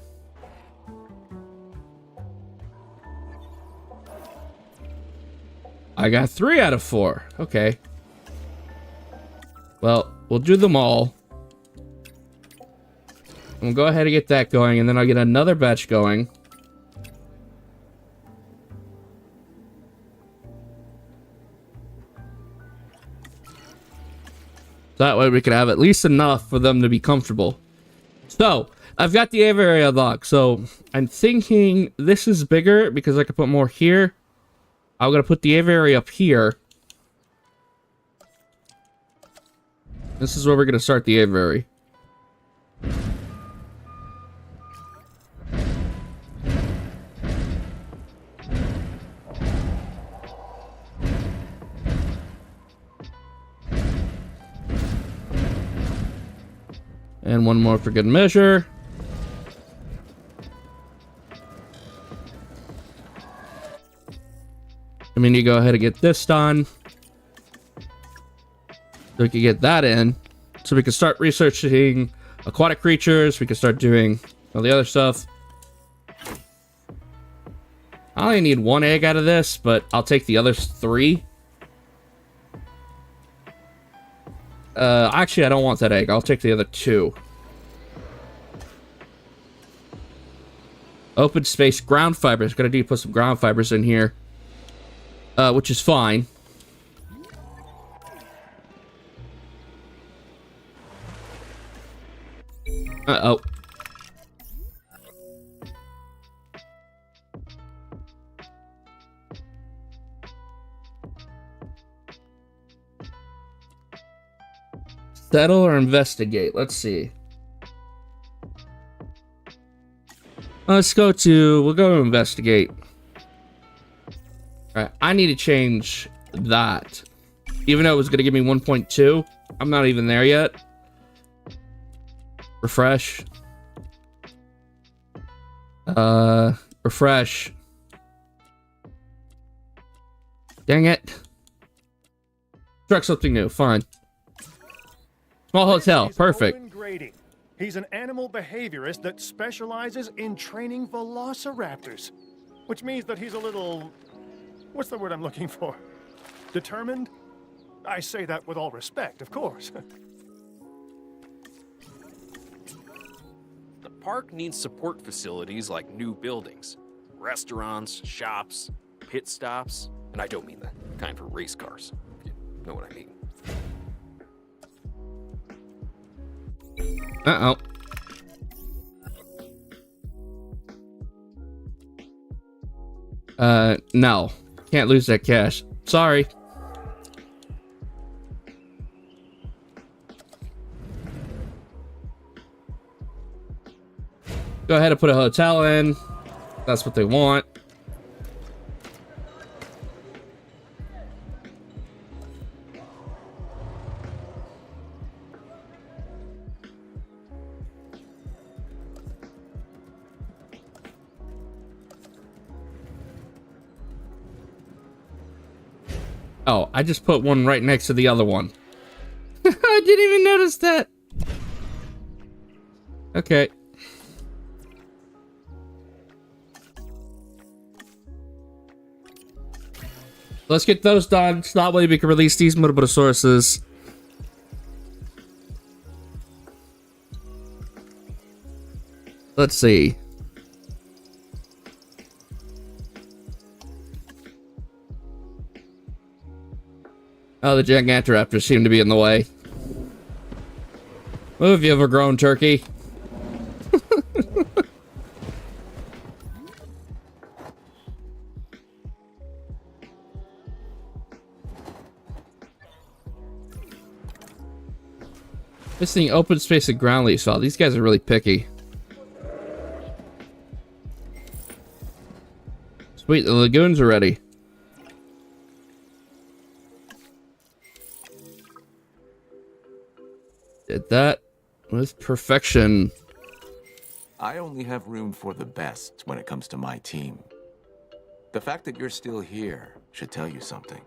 [SPEAKER 1] I got 3 out of 4. Okay. Well, we'll do them all. We'll go ahead and get that going, and then I'll get another batch going. That way we can have at least enough for them to be comfortable. So, I've got the aviary unlocked. So, I'm thinking this is bigger because I can put more here. I'm going to put the aviary up here. This is where we're going to start the aviary. And one more for good measure. I mean, you go ahead and get this done. So we can get that in. So we can start researching aquatic creatures. We can start doing all the other stuff. I only need 1 egg out of this, but I'll take the other 3. Actually, I don't want that egg. I'll take the other 2. Open space ground fibers. Gonna need to put some ground fibers in here. Which is fine. Uh-oh. Settle or investigate? Let's see. We'll go to investigate. Alright, I need to change that. Even though it was going to give me 1.2, I'm not even there yet. Refresh. Refresh. Dang it. Struck something new, fine. Small hotel, perfect.
[SPEAKER 6] He's an animal behaviorist that specializes in training velociraptors. Which means that he's a little... what's the word I'm looking for? Determined? I say that with all respect, of course.
[SPEAKER 7] The park needs support facilities like new buildings, restaurants, shops, pit stops, and I don't mean the kind for race cars. You know what I mean.
[SPEAKER 1] Uh-oh. No. Can't lose that cash. Sorry. Go ahead and put a hotel in. That's what they want. Oh, I just put one right next to the other one. I didn't even notice that. Okay. Let's get those done, so that way we can release these Murderosauruses. Let's see. Oh, the Gigantoraptors seem to be in the way. Move, you overgrown turkey. This thing, open space and ground lease. Oh, these guys are really picky. Sweet, the lagoons are ready. Did that with perfection.
[SPEAKER 8] I only have room for the best when it comes to my team. The fact that you're still here should tell you something.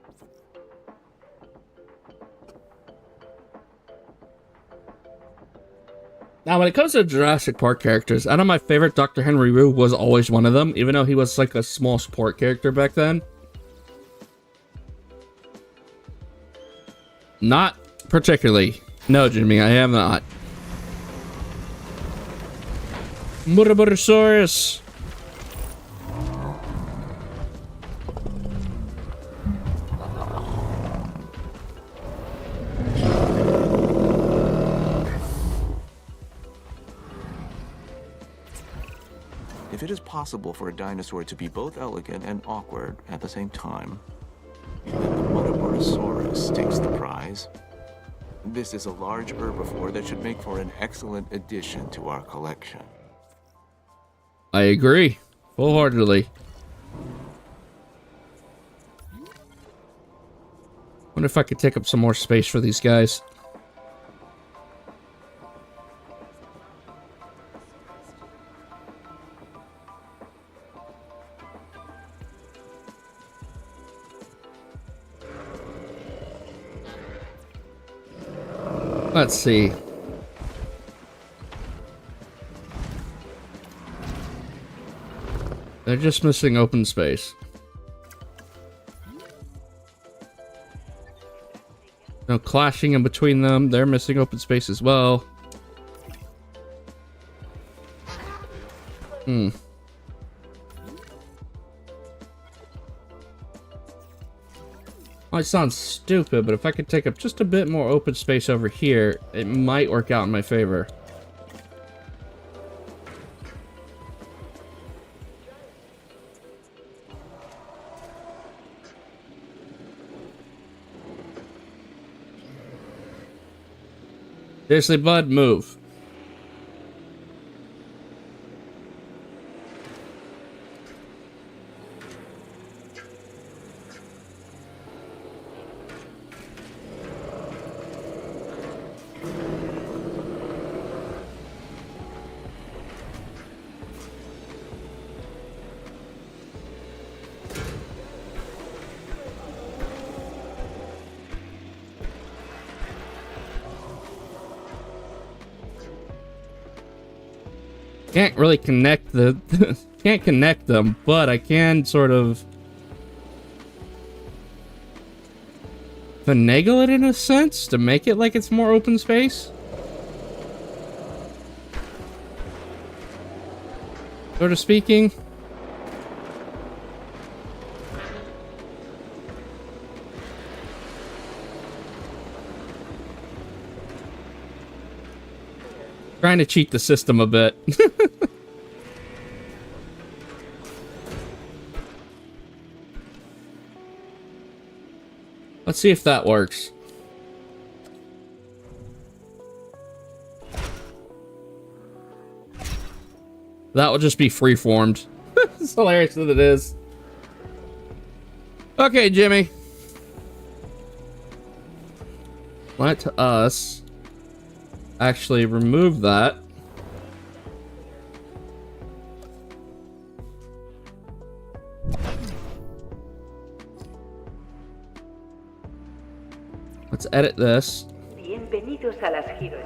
[SPEAKER 1] Now, when it comes to Jurassic Park characters, I know my favorite Dr. Henry Wu was always one of them, even though he was like a small support character back then. Not particularly. No, Jimmy, I have not. Muraburasaurus.
[SPEAKER 8] If it is possible for a dinosaur to be both elegant and awkward at the same time, then the Muraburasaurus takes the prize. This is a large herbivore that should make for an excellent addition to our collection.
[SPEAKER 1] I agree, wholeheartedly. Wonder if I could take up some more space for these guys. Let's see. They're just missing open space. No clashing in between them. They're missing open space as well. Might sound stupid, but if I could take up just a bit more open space over here, it might work out in my favor. Seriously, bud, move. Can't really connect the can't connect them, but I can sort of finagle it in a sense to make it like it's more open space. Sort of speaking. Trying to cheat the system a bit. Let's see if that works. That will just be free-formed. It's hilarious that it is. Okay, Jimmy. Let us actually remove that. Let's edit this.
[SPEAKER 3] Bienvenidos a las giros.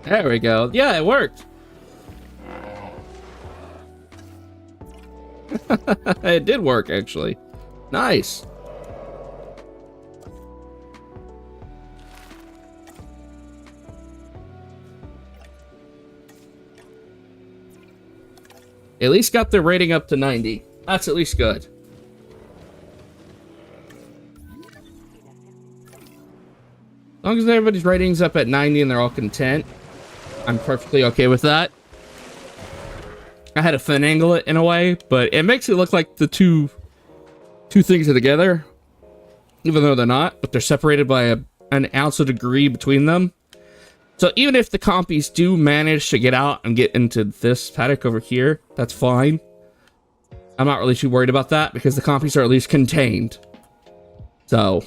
[SPEAKER 1] There we go. Yeah, it worked. It did work, actually. Nice. At least got the rating up to 90. That's at least good. As long as everybody's rating's up at 90 and they're all content, I'm perfectly okay with that. I had to finagle it in a way, but it makes it look like the two things are together, even though they're not, but they're separated by an ounce of degree between them. So even if the compies do manage to get out and get into this paddock over here, that's fine. I'm not really too worried about that because the compies are at least contained. So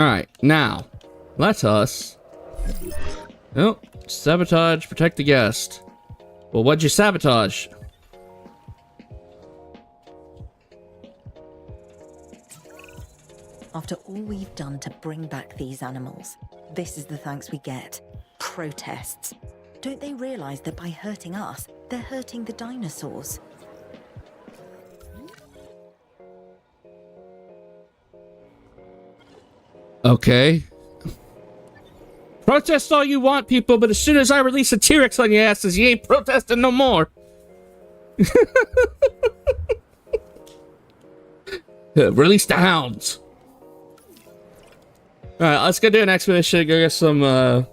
[SPEAKER 1] all right, now let us. Oh, Sabotage, protect the guest. Well, what'd you sabotage?
[SPEAKER 9] After all we've done to bring back these animals, this is the thanks we get. Protests. Don't they realize that by hurting us, they're hurting the dinosaurs?
[SPEAKER 1] Okay. Protest all you want, people, but as soon as I release a T-Rex on your asses, you ain't protesting no more. Release the hounds. Alright, let's go do an expedition. Go get some,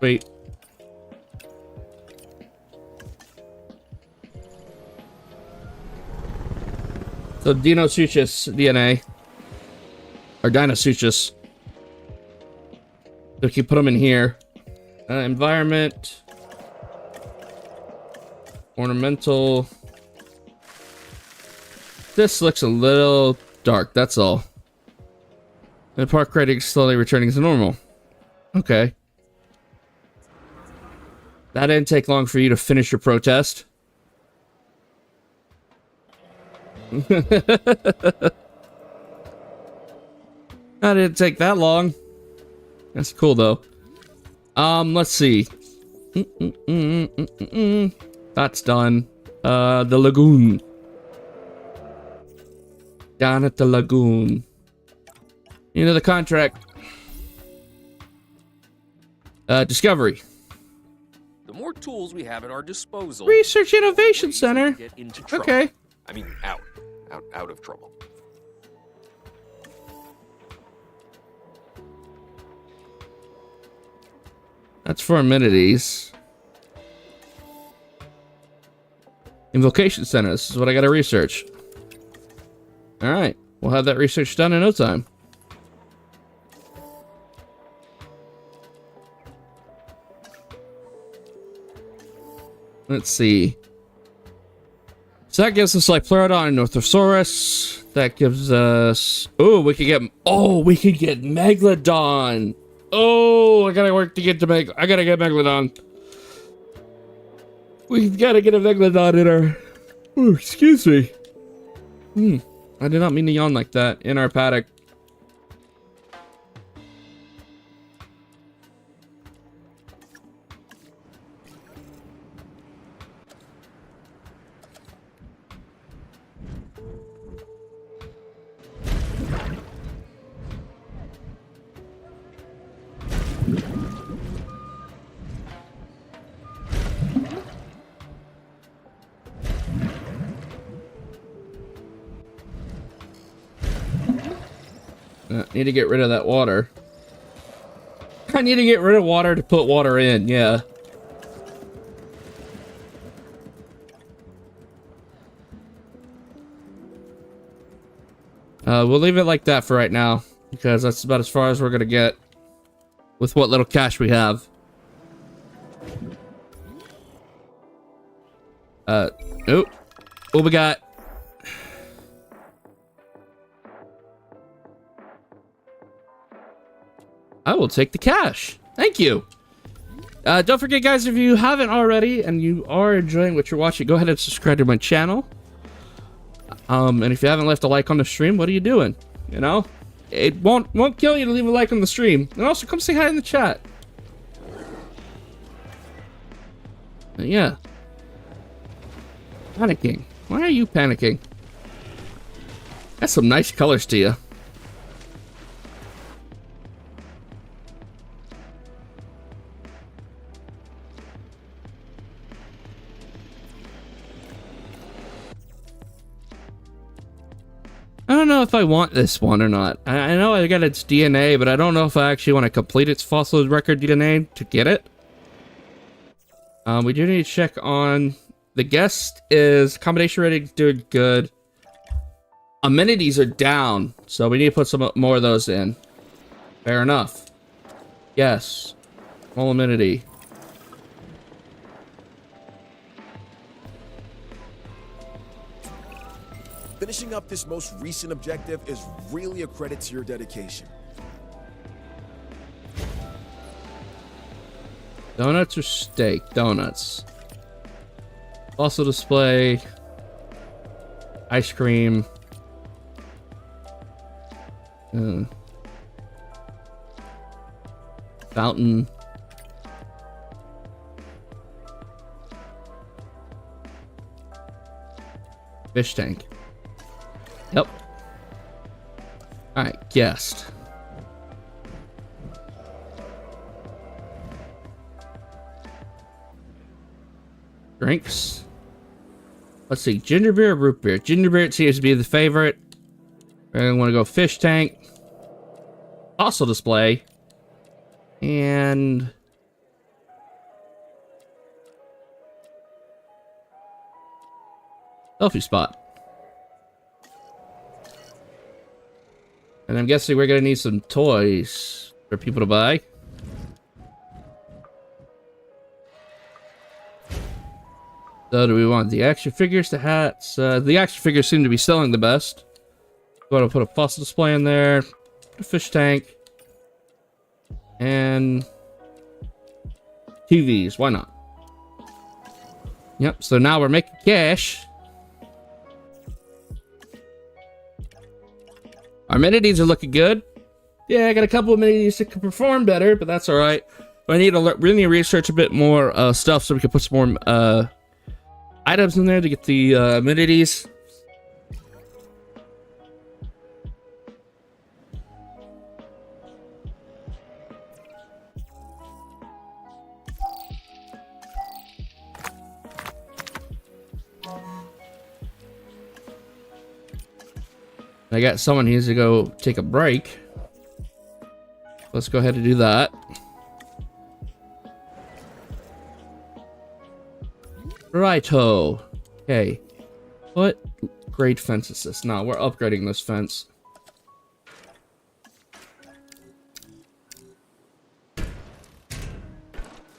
[SPEAKER 1] Wait. So, deinonychus DNA. Or deinonychus. So, we can put them in here. Environment. Ornamental. This looks a little dark, that's all. And park rating slowly returning to normal. Okay. That didn't take long for you to finish your protest. That didn't take that long. That's cool though. Let's see. That's done. The lagoon. Down at the lagoon. You know the contract. Discovery.
[SPEAKER 7] The more tools we have at our disposal.
[SPEAKER 1] Research Innovation Center.
[SPEAKER 7] Get into trouble.
[SPEAKER 1] Okay.
[SPEAKER 7] I mean, out of trouble.
[SPEAKER 1] That's for amenities. Invocation Center. This is what I gotta research. Alright. We'll have that research done in no time. Let's see. So that gives us like Pleurodon and Northosaurus. That gives us... Oh, we could get... Oh, we could get Megalodon. Oh, I gotta work to get to I gotta get Megalodon. We've gotta get a Megalodon in our... Oh, excuse me. I did not mean to yawn like that. In our paddock. Need to get rid of that water. I need to get rid of water to put water in, yeah. We'll leave it like that for right now, because that's about as far as we're gonna get with what little cash we have. Oh, what we got? I will take the cash. Thank you. Don't forget, guys, if you haven't already and you are enjoying what you're watching, go ahead and subscribe to my channel. And if you haven't left a like on the stream, what are you doing? You know, it won't kill you to leave a like on the stream. And also, come say hi in the chat. But yeah. Panicking. Why are you panicking? That's some nice colors to you. I don't know if I want this one or not. I know I got its DNA, but I don't know if I actually want to complete its fossil record DNA to get it. We do need to check on... The guest is... Accommodation rating doing good. Amenities are down, so we need to put some more of those in. Fair enough. Yes. Small amenity.
[SPEAKER 10] Finishing up this most recent objective is really a credit to your dedication.
[SPEAKER 1] Donuts or steak? Donuts. Also display ice cream. Fountain. Fish tank. Yep. Alright, guest. Drinks. Let's see, ginger beer or root beer? Ginger beer seems to be the favorite. I want to go fish tank. Also display. And selfie spot. And I'm guessing we're gonna need some toys for people to buy. So do we want the action figures, the hats? The action figures seem to be selling the best. Going to put a fossil display in there, a fish tank, and TVs. Why not? Yep. So now we're making cash. Our amenities are looking good. Yeah, I got a couple of amenities that could perform better, but that's all right. But I need to really research a bit more stuff so we can put some more items in there to get the amenities. I got someone who needs to go take a break. Let's go ahead and do that. Righto. Okay. What grade fence is this? No, we're upgrading this fence.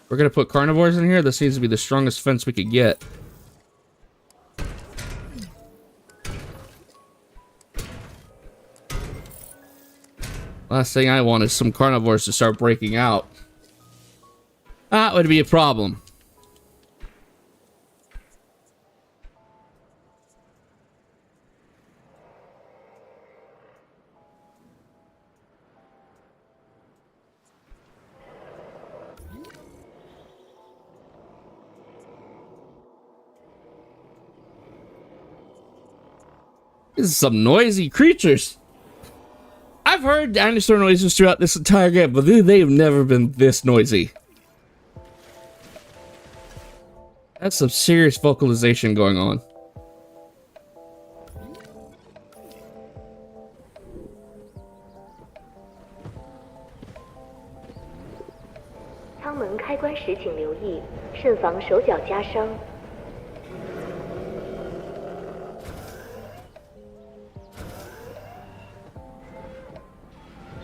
[SPEAKER 1] We're gonna put carnivores in here. This seems to be the strongest fence we could get. Last thing I want is some carnivores to start breaking out. That would be a problem. This is some noisy creatures. I've heard dinosaur noises throughout this entire game, but they've never been this noisy. That's some serious vocalization going on.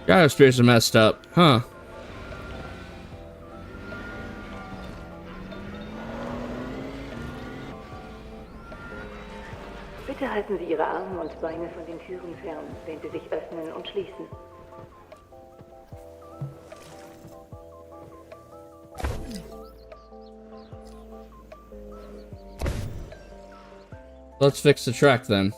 [SPEAKER 1] Gyrospheres are messed up, huh?
[SPEAKER 11] Bitte halten Sie Ihre Arme und Beine von den Türen fern, wenn sie sich öffnen und schließen.
[SPEAKER 1] Let's fix the track then.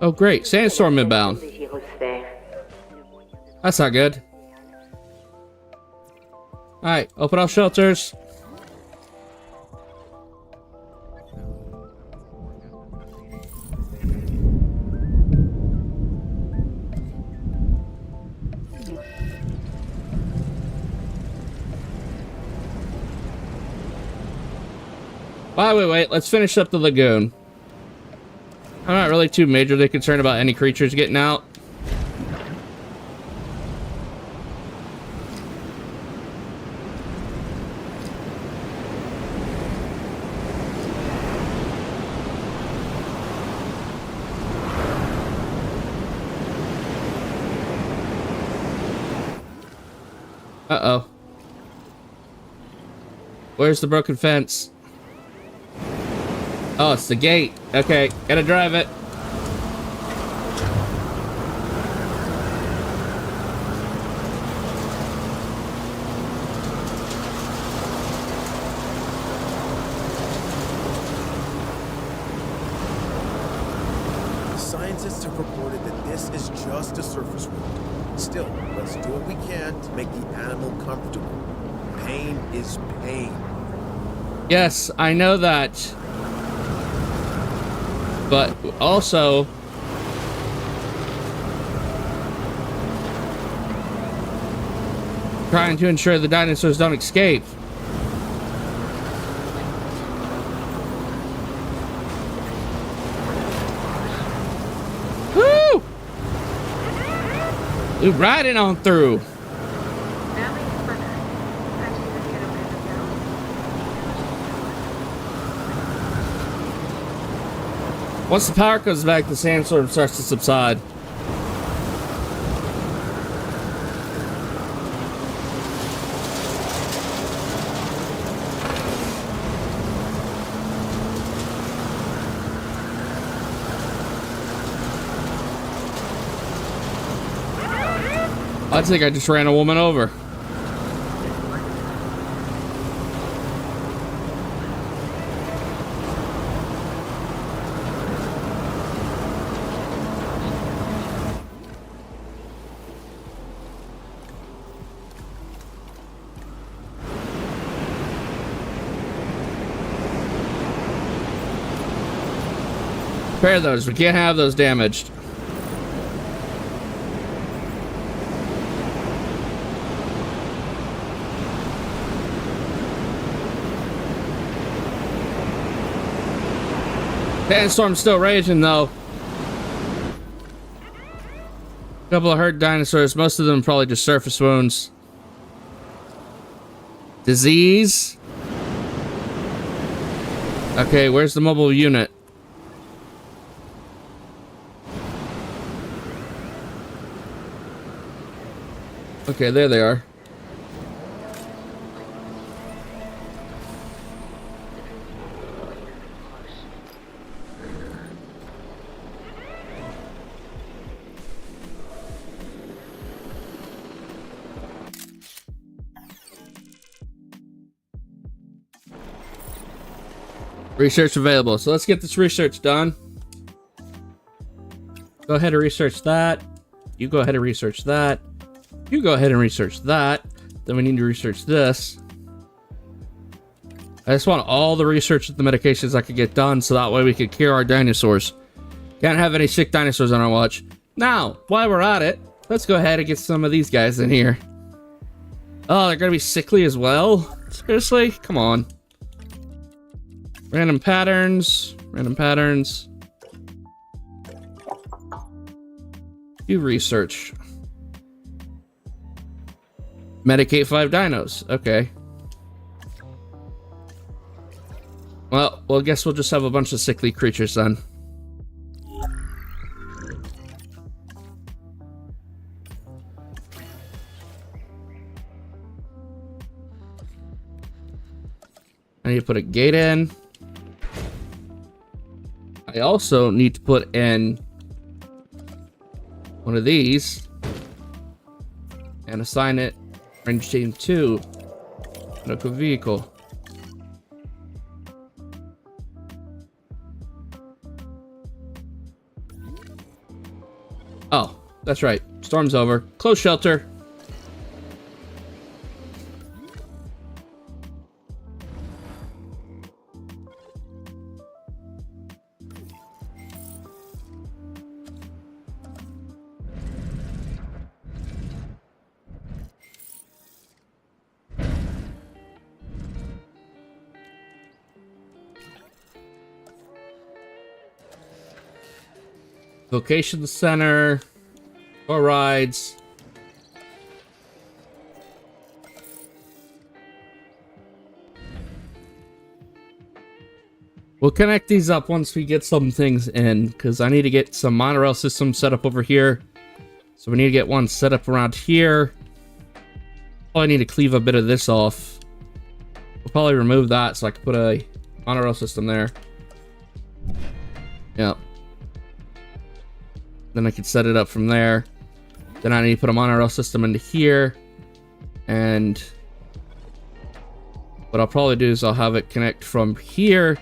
[SPEAKER 1] Oh great, sandstorm inbound. That's not good. Alright, open up shelters. Wait, let's finish up the lagoon. I'm not really too majorly concerned about any creatures getting out. Uh-oh. Where's the broken fence? Oh, it's the gate. Okay, gotta drive it.
[SPEAKER 10] have reported that this is just a surface wound. Still, let's do what we can to make the animal comfortable. Pain is pain.
[SPEAKER 1] Yes, I know that. But also, trying to ensure the dinosaurs don't escape. Woo! We're riding on through. Once the power comes back, the sandstorm starts to subside. I think I just ran a woman over. Repair those. We can't have those damaged. Sandstorm's still raging though. A couple of hurt dinosaurs. Most of them probably just surface wounds. Disease. Okay, where's the mobile unit? Okay, there they are. Research available. So let's get this research done. Go ahead and research that. You go ahead and research that. You go ahead and research that. Then we need to research this. I just want all the research of the medications I could get done so that way we could cure our dinosaurs. Can't have any sick dinosaurs on our watch. Now, while we're at it, let's go ahead and get some of these guys in here. Oh, they're gonna be sickly as well? Seriously? Come on. Random patterns. Random patterns. Do research. Medicate 5 dinos. Okay. Well, I guess we'll just have a bunch of sickly creatures then. I need to put a gate in. I also need to put in one of these and assign it range team 2 local vehicle. Oh, that's right. Storm's over. Close shelter. Vocation center. 4 rides. We'll connect these up once we get some things in, because I need to get some monorail systems set up over here. So we need to get one set up around here. Probably need to cleave a bit of this off. We'll probably remove that so I can put a monorail system there. Yep. Then I can set it up from there. Then I need to put a monorail system into here. And what I'll probably do is I'll have it connect from here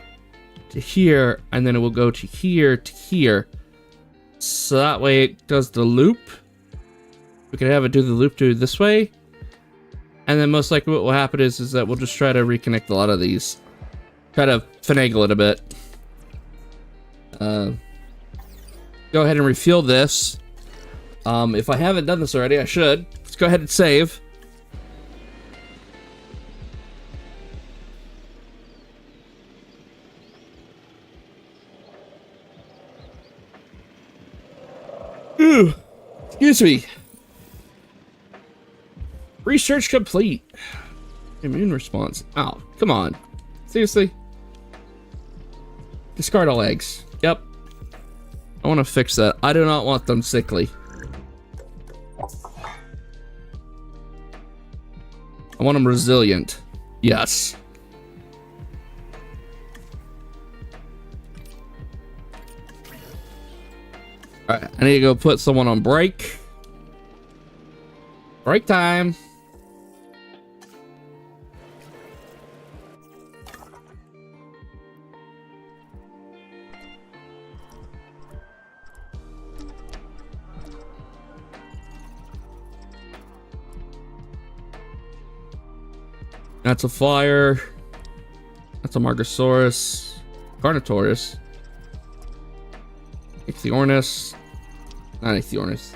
[SPEAKER 1] to here, and then it will go to here to here. So that way it does the loop. We can have it do the loop to this way. And then most likely what will happen is that we'll just try to reconnect a lot of these. Try to finagle it a bit. Go ahead and refuel this. If I haven't done this already, I should. Let's go ahead and save. Ooh, excuse me. Research complete. Immune response. Oh, come on. Seriously? Discard all eggs. Yep. I want to fix that. I do not want them sickly. I want them resilient. Yes. Alright, I need to go put someone on break. Break time. That's a flyer. That's a Margosaurus. Carnotaurus. Ichthyornis. Not Ichthyornis.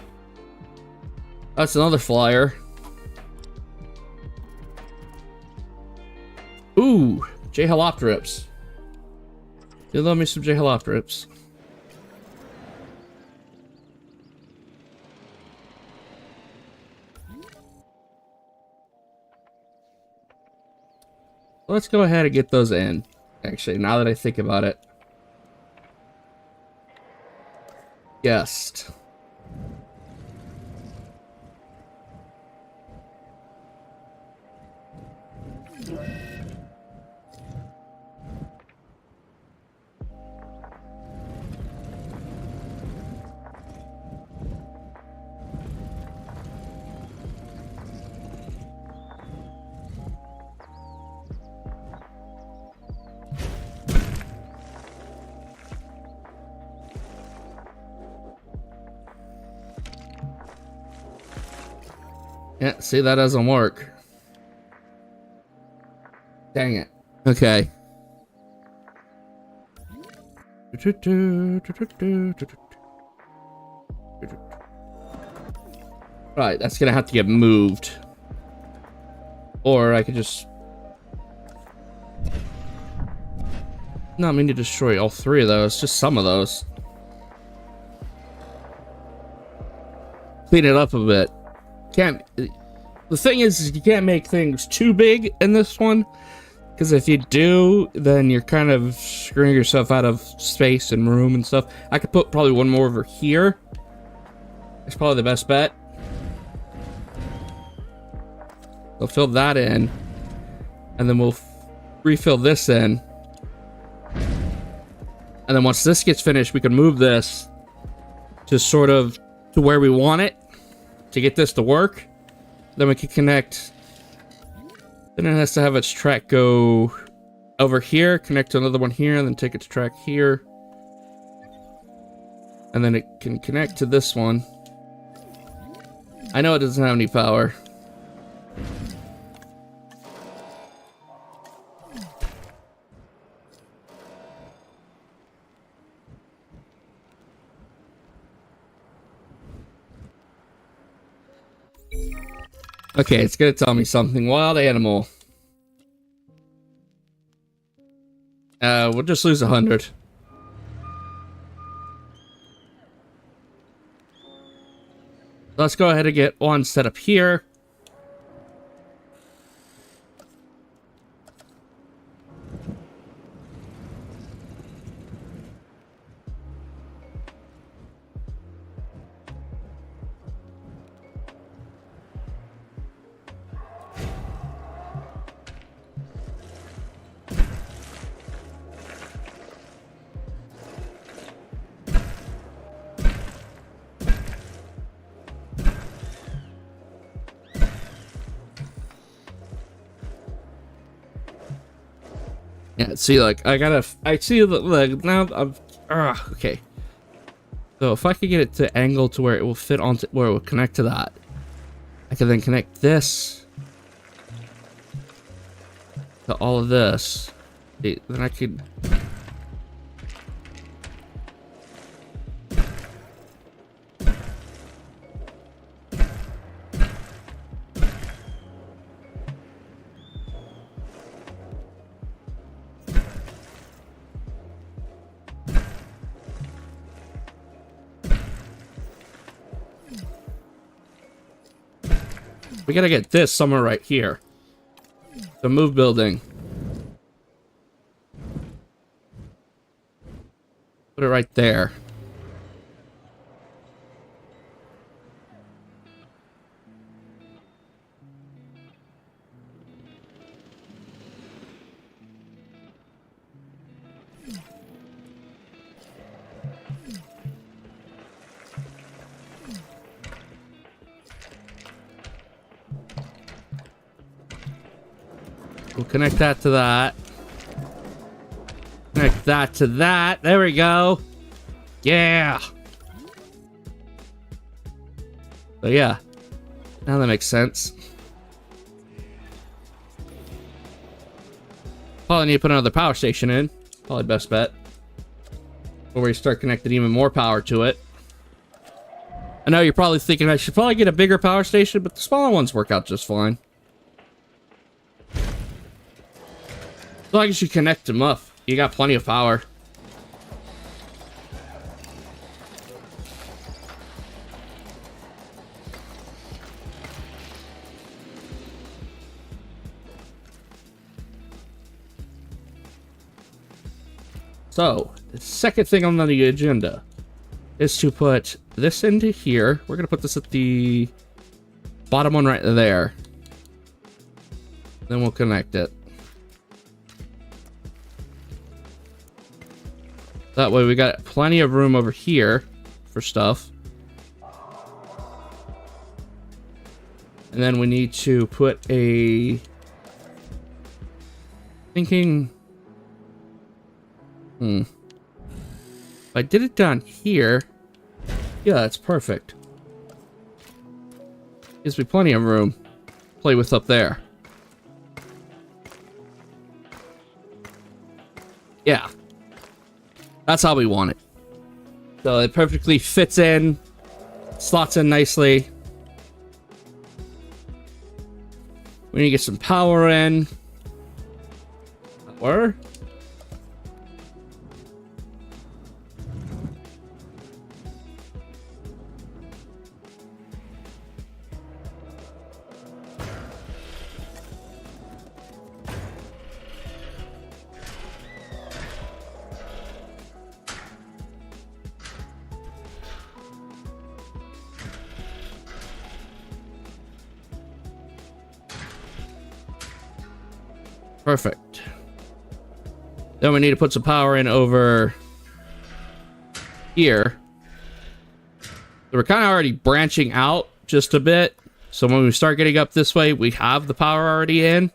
[SPEAKER 1] That's another flyer. Ooh, J-Halopteryps. You love me some J-Halopteryps. Let's go ahead and get those in. Actually, now that I think about it. Guest. Yeah, see, that doesn't work. Dang it. Okay. Right, that's gonna have to get moved. Or I could just... No, I mean to destroy all three of those, just some of those. Clean it up a bit. Can't... The thing is you can't make things too big in this one, because if you do, then you're kind of screwing yourself out of space and room and stuff. I could put probably one more over here. It's probably the best bet. We'll fill that in, and then we'll refill this in. And then once this gets finished, we can move this to sort of to where we want it to get this to work. Then we can connect. Then it has to have its track go over here, connect to another one here, and then take its track here. And then it can connect to this one. I know it doesn't have any power. Okay, it's gonna tell me something. Wild animal. We'll just lose 100. Let's go ahead and get one set up here. Yeah, see, like, I see, like, now I'm, okay. So if I could get it to angle to where it will fit onto where it will connect to that, I can then connect this to all of this. Then I could. We gotta get this somewhere right here. The move building. Put it right there. We'll connect that to that. Connect that to that. There we go. Yeah. So yeah. Now that makes sense. Probably need to put another power station in. Probably best bet. Before we start connecting even more power to it. I know you're probably thinking I should probably get a bigger power station, but the smaller ones work out just fine. As long as you connect them up, you got plenty of power. So, the second thing on the agenda is to put this into here. We're going to put this at the bottom one right there. Then we'll connect it. That way we got plenty of room over here for stuff. And then we need to put a... If I did it down here, yeah, that's perfect. Gives me plenty of room to play with up there. Yeah. That's how we want it. So it perfectly fits in, slots in nicely. We need to get some power in. Power. Perfect. Then we need to put some power in over here. So we're kind of already branching out just a bit. So when we start getting up this way, we have the power already in.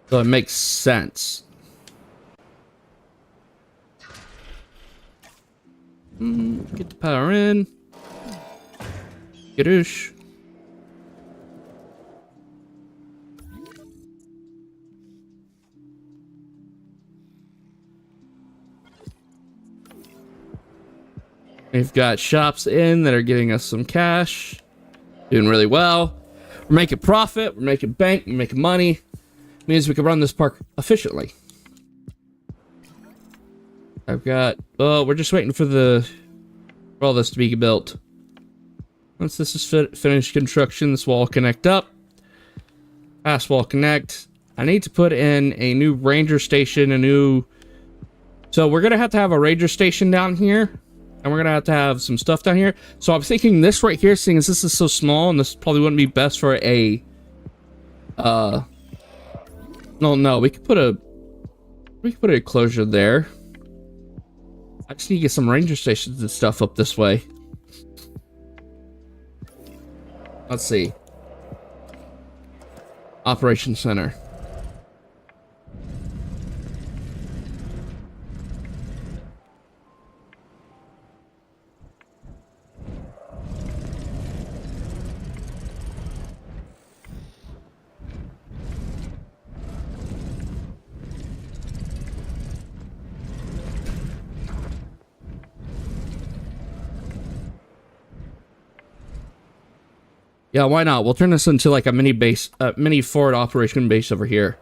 [SPEAKER 1] So it makes sense. Get the power in. Gadoosh. We've got shops in that are getting us some cash. Doing really well. We're making profit. We're making bank. We're making money. Means we can run this park efficiently. I've got... Oh, we're just waiting for all this to be built. Once this is finished construction, this wall will connect up. Fast wall connect. I need to put in a new ranger station, So we're going to have a ranger station down here. And we're going to have some stuff down here. So I'm thinking this right here, seeing as this is so small, and this probably wouldn't be best for a... No, we could put a enclosure there. I just need to get some ranger stations and stuff up this way. Let's see. Operations Center. Yeah, why not? We'll turn this into like a mini base, mini forward operation base over here.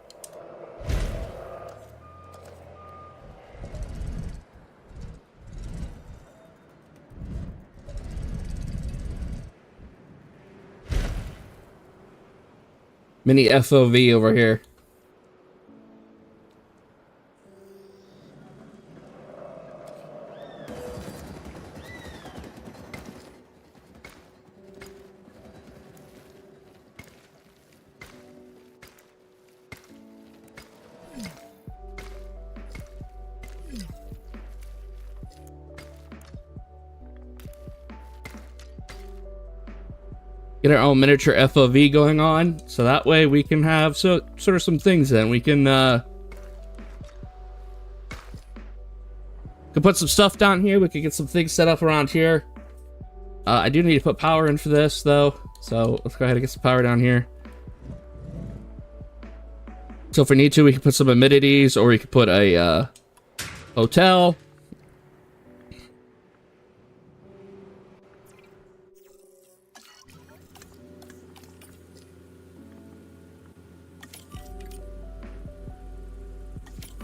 [SPEAKER 1] Mini FOV over here. Get our own miniature FOV going on, so that way we can have sort of some things. Then we can put some stuff down here. We can get some things set up around here. I do need to put power in for this though, so let's go ahead and get some power down here. So if we need to, we can put some amenities, or we could put a hotel.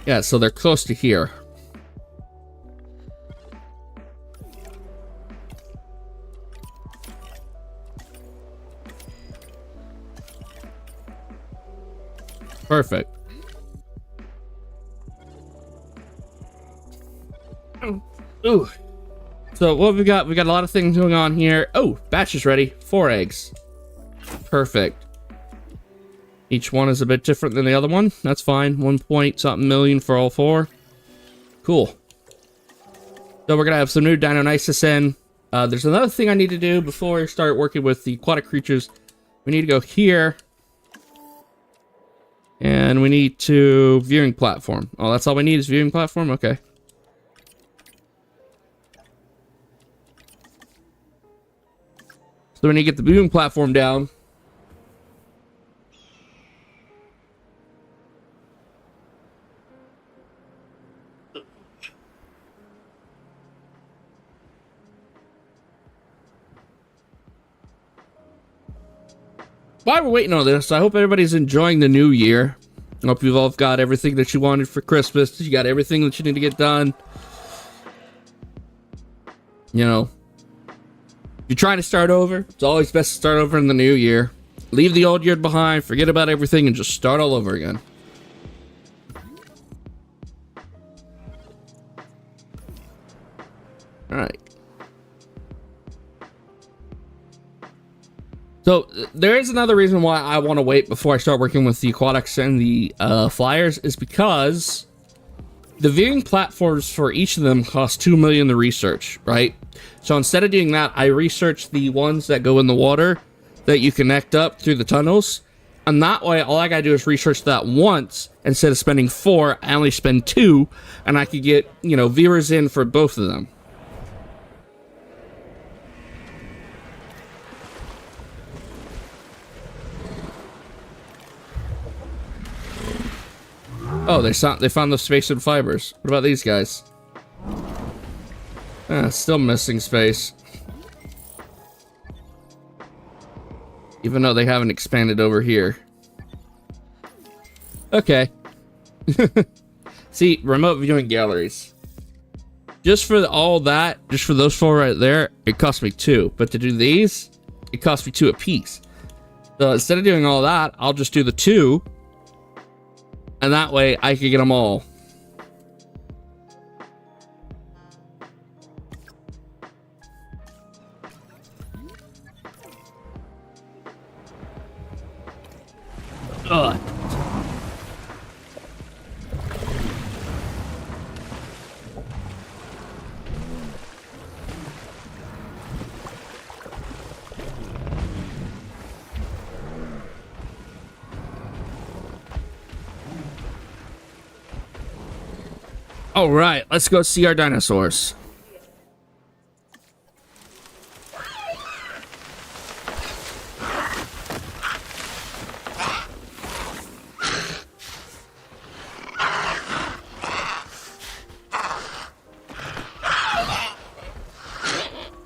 [SPEAKER 1] Yeah, so they're close to here. Perfect. Ooh. So what we got? We got a lot of things going on here. Oh, batch is ready. 4 eggs. Perfect. Each one is a bit different than the other one. That's fine. 1 point something million for all 4. Cool. So we're gonna have some new deinonychus in. There's another thing I need to do before I start working with the aquatic creatures. We need to go here. And we need to viewing platform. Oh, that's all we need is viewing platform? Okay. So we need to get the viewing platform down. While we're waiting on this, I hope everybody's enjoying the new year. I hope you've all got everything that you wanted for Christmas. You got everything that you need to get done. You know, you're trying to start over. It's always best to start over in the new year. Leave the old year behind, forget about everything, and just start all over again. All right. So there is another reason why I want to wait before I start working with the aquatics and the flyers, is because the viewing platforms for each of them cost 2 million to research, right? So instead of doing that, I researched the ones that go in the water that you connect up through the tunnels, and that way all I gotta do is research that once. Instead of spending 4, I only spend 2, and I could get, you know, viewers in for both of them. Oh, they found the space and fibers. What about these guys? Still missing space. Even though they haven't expanded over here. Okay. See, remote viewing galleries. Just for all that, just for those 4 right there, it cost me 2. But to do these, it cost me 2 apiece. So instead of doing all that, I'll just do the 2. And that way, I can get them all. Ugh. All right, let's go see our dinosaurs.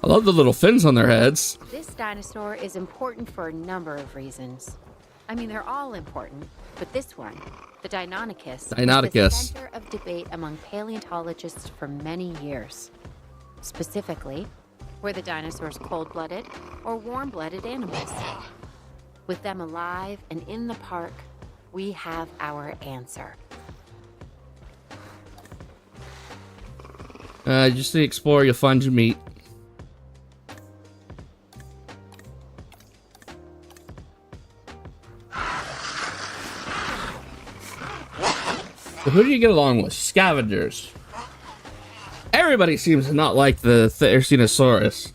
[SPEAKER 1] I love the little fins on their heads.
[SPEAKER 2] This dinosaur is important for a number of reasons. I mean, they're all important, but this one, the deinonychus, was the center of debate among paleontologists for many years. Specifically, were the dinosaurs cold-blooded or warm-blooded animals? With them alive and in the park, we have our answer.
[SPEAKER 1] Just to explore, you'll find your meat. So who do you get along with? Scavengers. Everybody seems to not like the Therizinosaurus.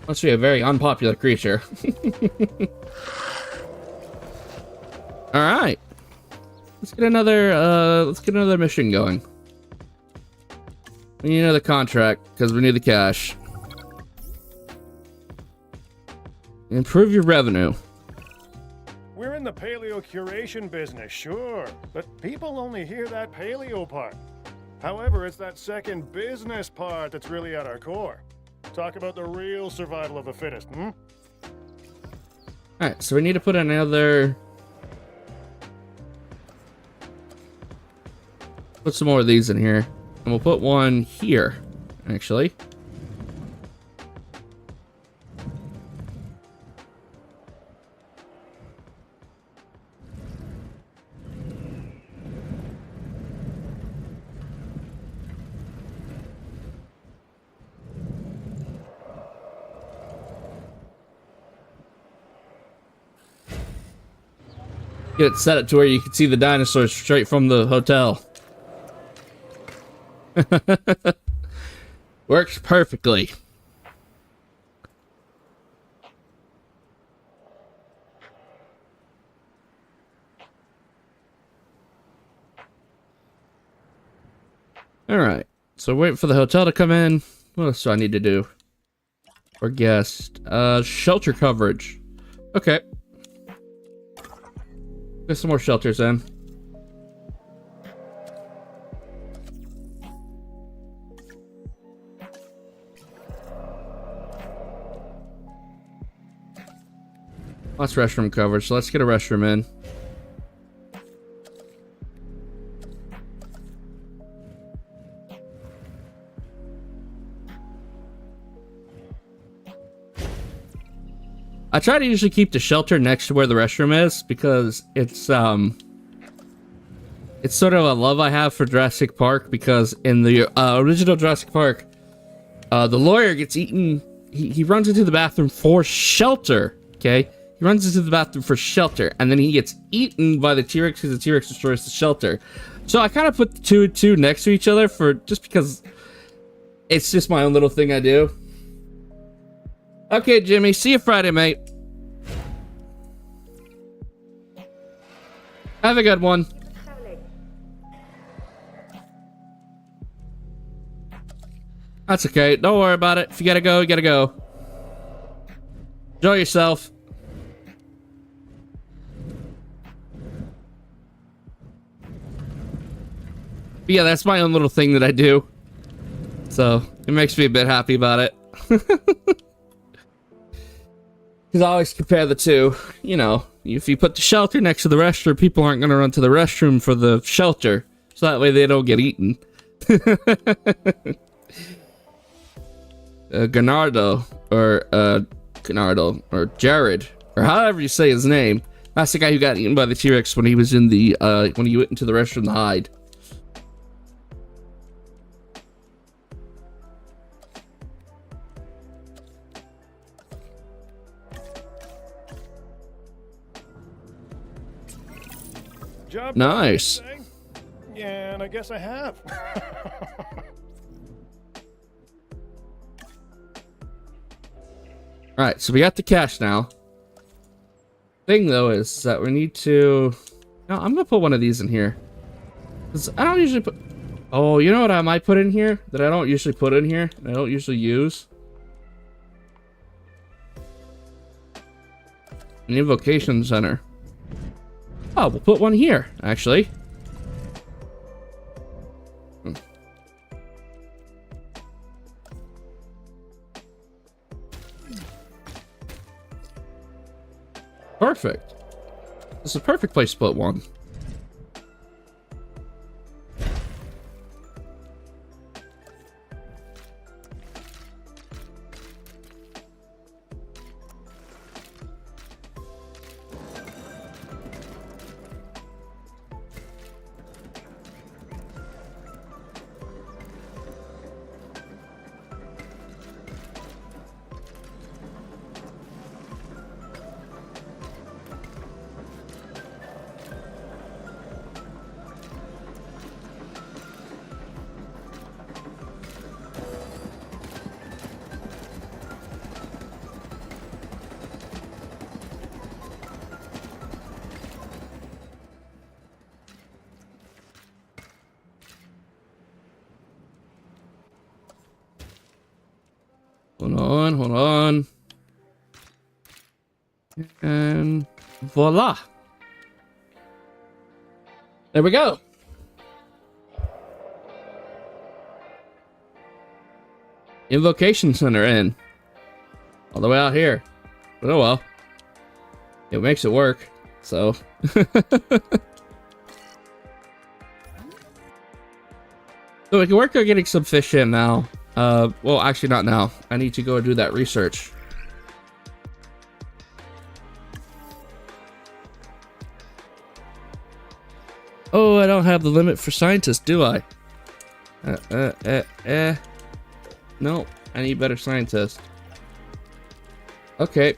[SPEAKER 1] Must be a very unpopular creature. All right, let's get another mission going. We need another contract because we need the cash. Improve your revenue.
[SPEAKER 6] We're in the paleo curation business, sure, but people only hear that paleo part. However, it's that second business part that's really at our core. Talk about the real survival of the fittest, hmm?
[SPEAKER 1] Alright, so we need to put another... Put some more of these in here. And we'll put one here, actually. Get it set it to where you can see the dinosaurs straight from the hotel. Works perfectly. Alright, so wait for the hotel to come in. What else do I need to do? For guest. Shelter coverage. Okay. Get some more shelters in. Lots of restroom coverage, so let's get a restroom in. I try to usually keep the shelter next to where the restroom is because it's sort of a love I have for Jurassic Park, because in the original Jurassic Park, the lawyer gets eaten. He runs into the bathroom for shelter. Okay, he runs into the bathroom for shelter, and then he gets eaten by the T-Rex because the T-Rex destroys the shelter. So I kind of put the two and two next to each other just because it's just my own little thing I do. Okay, Jimmy. See you Friday, mate. Have a good one. That's okay. Don't worry about it. If you gotta go, you gotta go. Enjoy yourself. But yeah, that's my own little thing that I do. So, it makes me a bit happy about it. Because I always compare the two. You know, if you put the shelter next to the restroom, people aren't going to run to the restroom for the shelter. So that way they don't get eaten. Gennaro, or Jared, or however you say his name. That's the guy who got eaten by the T-Rex when he was in the, when he went into the restroom to hide.
[SPEAKER 6] Job
[SPEAKER 1] Nice.
[SPEAKER 6] done, yeah, and I guess I have.
[SPEAKER 1] Alright, so we got the cash now. Thing though is that we need to... No, I'm gonna put one of these in here. Because I don't usually put... Oh, you know what I might put in here? That I don't usually put in here? I don't usually use? An invocation center. Oh, we'll put one here, actually. Perfect. This is a perfect place to put one. Hold on. And voila. There we go. Invocation center in. All the way out here. But oh well. It makes it work. So. So we can work on getting some fish in now. Well, actually not now. I need to go do that research. Oh, I don't have the limit for scientists, do I? No, I need better scientists. Okay.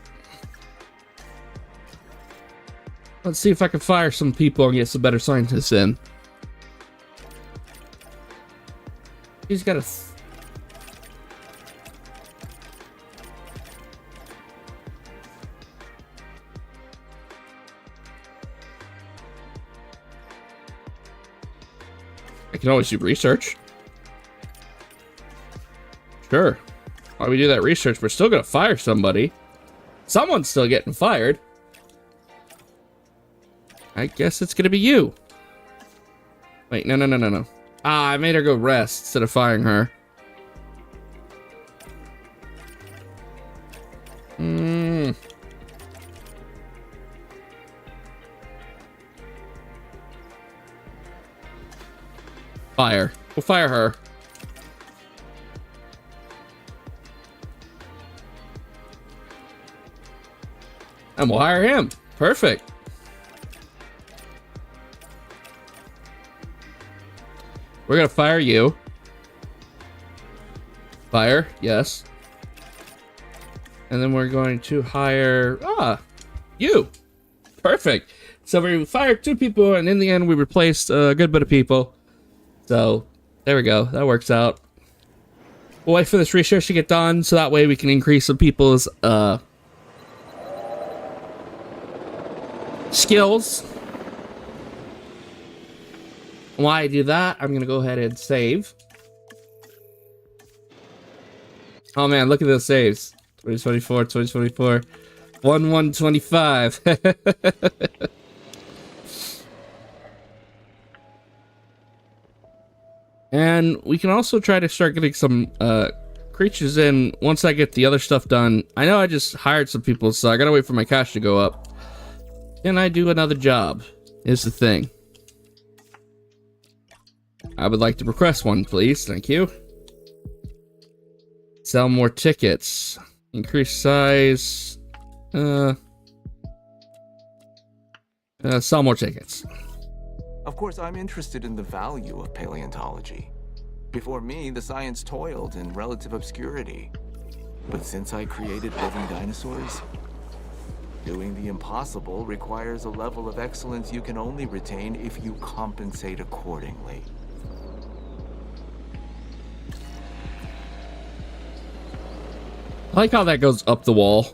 [SPEAKER 1] Let's see if I can fire some people and get some better scientists in. He's got a... I can always do research. Sure. While we do that research, we're still gonna fire somebody. Someone's still getting fired. I guess it's gonna be you. Wait, no. Ah, I made her go rest instead of firing her. Fire. We'll fire her. And we'll hire him. Perfect. We're gonna fire you. Fire, yes. And then we're going to hire you. Perfect. So we fired 2 people, and in the end we replaced a good bit of people. So there we go. That works out. We'll wait for this research to get done, so that way we can increase some people's skills. While I do that, I'm gonna go ahead and save. Oh man, look at those saves. 2024, 2024, 1125. And we can also try to start getting some creatures in once I get the other stuff done. I know I just hired some people, so I gotta wait for my cash to go up. Can I do another job? Is the thing. I would like to request one, please. Thank you. Sell more tickets. Increase size. Sell more tickets.
[SPEAKER 8] Of course, I'm interested in the value of paleontology. Before me, the science toiled in relative obscurity. But since I created living dinosaurs, doing the impossible requires a level of excellence you can only retain if you compensate accordingly.
[SPEAKER 1] I like how that goes up the wall.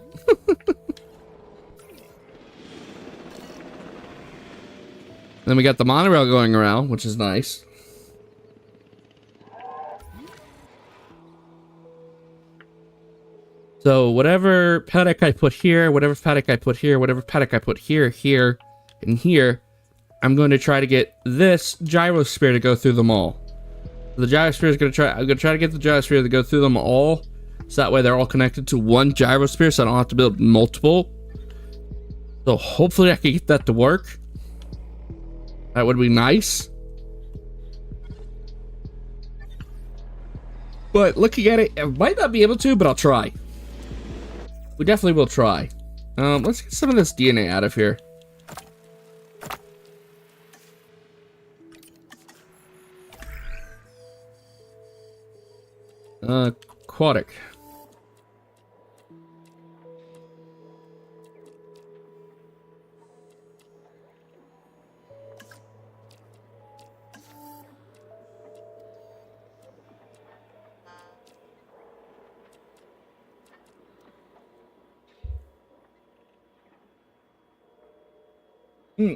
[SPEAKER 1] Then we got the monorail going around, which is nice. So whatever paddock I put here, whatever paddock I put here, whatever paddock I put here, here, and here, I'm going to try to get this gyrosphere to go through them all. The gyrosphere is going to I'm going to try to get the gyrosphere to go through them all. So that way they're all connected to one gyrosphere, so I don't have to build multiple. So hopefully I can get that to work. That would be nice. But looking at it, I might not be able to, but I'll try. We definitely will try. Let's get some of this DNA out of here. Aquatic.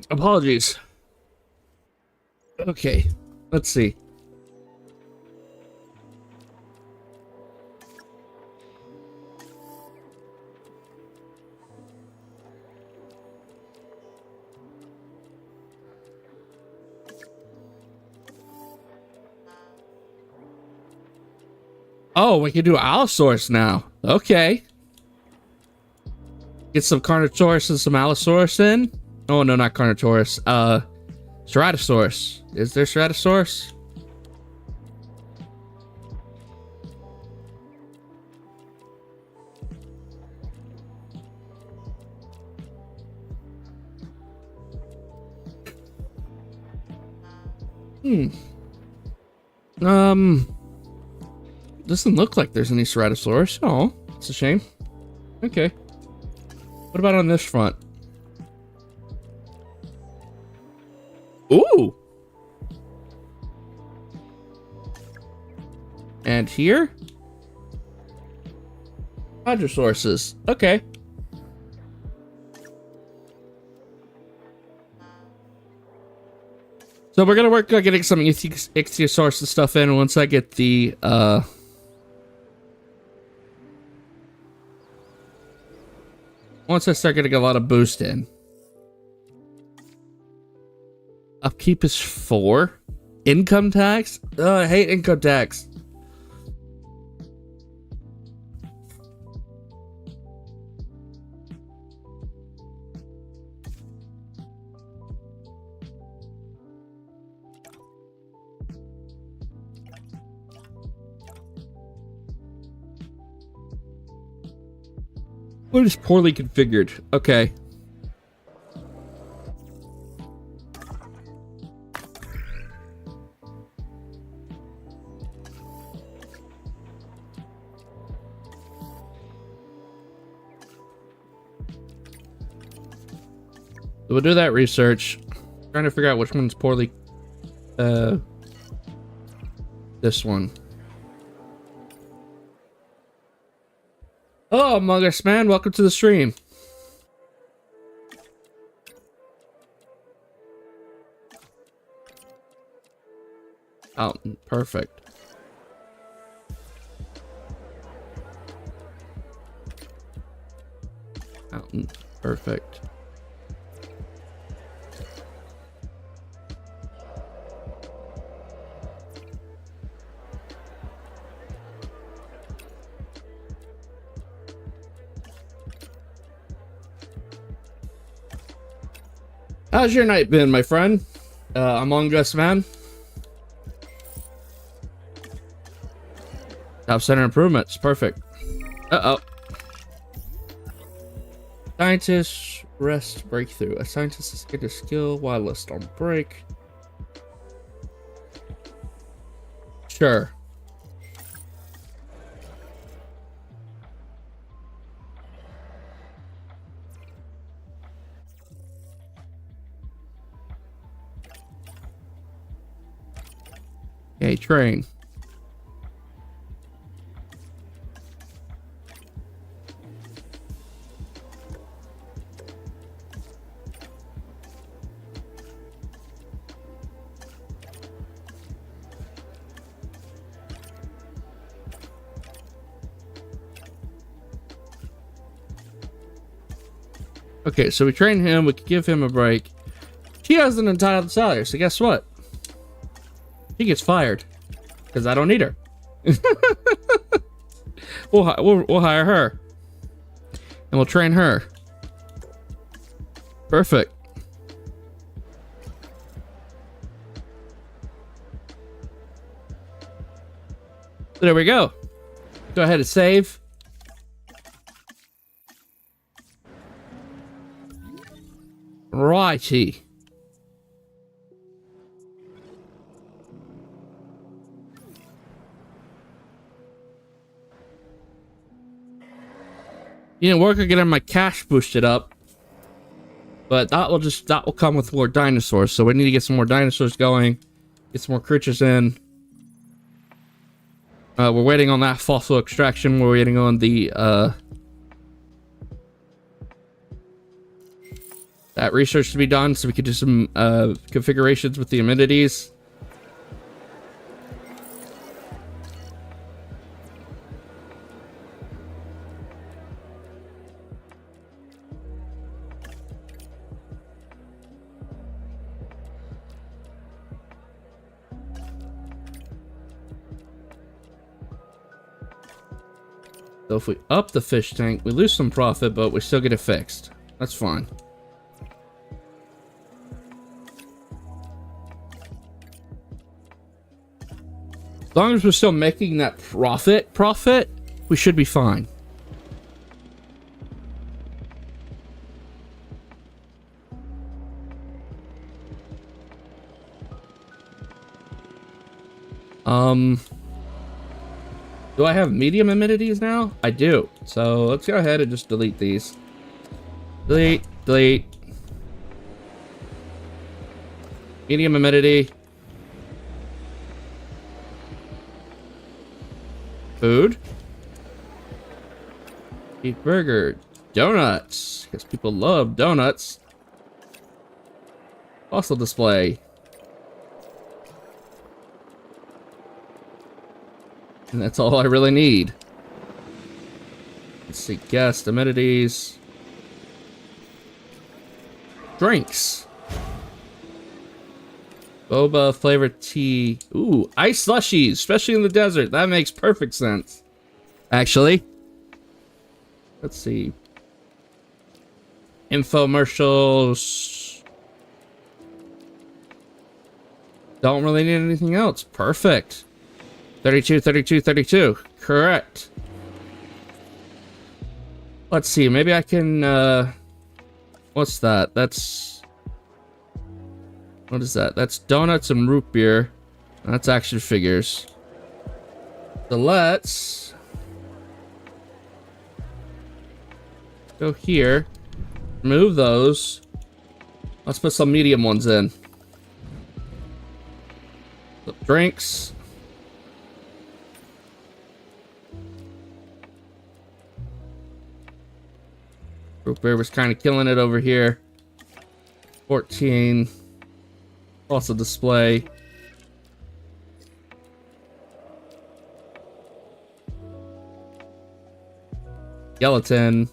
[SPEAKER 1] Apologies. Okay, let's see. Oh, we can do Allosaurus now. Okay. Get some Carnotaurus and some Allosaurus in. Oh, no, not Carnotaurus. Ceratosaurus. Is there Ceratosaurus? Doesn't look like there's any Ceratosaurus. Oh, it's a shame. Okay. What about on this front? Ooh! And here? Hadrosaurus. Okay. So we're gonna work on getting some Ichthyosaurus and stuff in once I get the, once I start getting a lot of boost in. Upkeep is 4. Income tax? I hate income tax. What is poorly configured? Okay. So we'll do that research. Trying to figure out which one's poorly. This one. Oh, Among Us man, welcome to the stream. Oh, perfect. Mountain, perfect. How's your night been, my friend? Among Us man. Top center improvements, perfect. Uh-oh. Scientist rest breakthrough. A scientist is get a skill while list on break. Sure. Okay, train. Okay, so we train him, we could give him a break. He has an entitled salary, so guess what? He gets fired. Because I don't need her. We'll hire her. And we'll train her. Perfect. There we go. Go ahead and save. Righty. You know, work on getting my cash boosted up. But that will come with more dinosaurs. So we need to get some more dinosaurs going. Get some more creatures in. We're waiting on that fossil extraction. We're waiting on the that research to be done so we could do some configurations with the amenities. So if we up the fish tank, we lose some profit, but we still get it fixed. That's fine. As long as we're still making that profit, we should be fine. Do I have medium amenities now? I do. So let's go ahead and just delete these. Delete. Medium amenity. Food. Beef burger. Donuts. Because people love donuts. Fossil display. And that's all I really need. Let's see, guest, amenities. Drinks. Boba flavored tea. Ooh, ice slushies, especially in the desert. That makes perfect sense. Actually. Let's see. Infomercials. Don't really need anything else. Perfect. 32. Correct. Let's see. Maybe I can, what's that? What is that? That's donuts and root beer. That's action figures. So let's go here. Remove those. Let's put some medium ones in. So drinks. Root beer was kind of killing it over here. 14. Also display. Skeleton.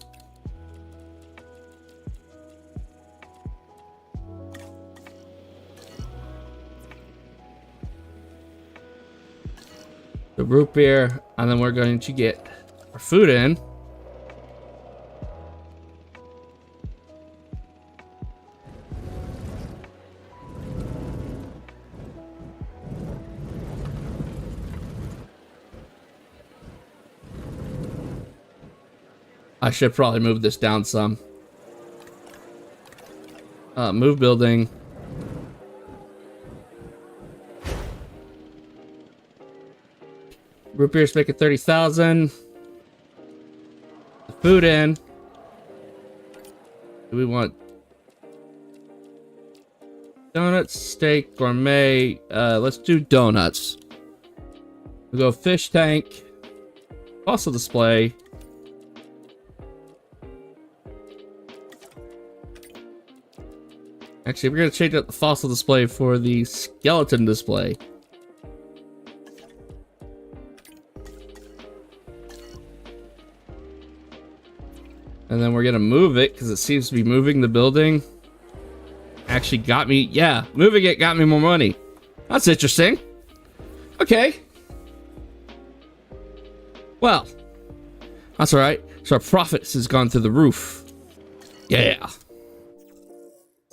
[SPEAKER 1] The root beer. And then we're going to get our food in. I should probably move this down some. Move building. Root beer's making 30,000. The food in. Do we want donuts, steak, gourmet? Let's do donuts. We'll go fish tank. Fossil display. Actually, we're going to change out the fossil display for the skeleton display. And then we're going to move it because it seems to be moving the building. Actually got me, yeah, moving it got me more money. That's interesting. Okay. Well, that's all right. So our profits has gone through the roof. Yeah.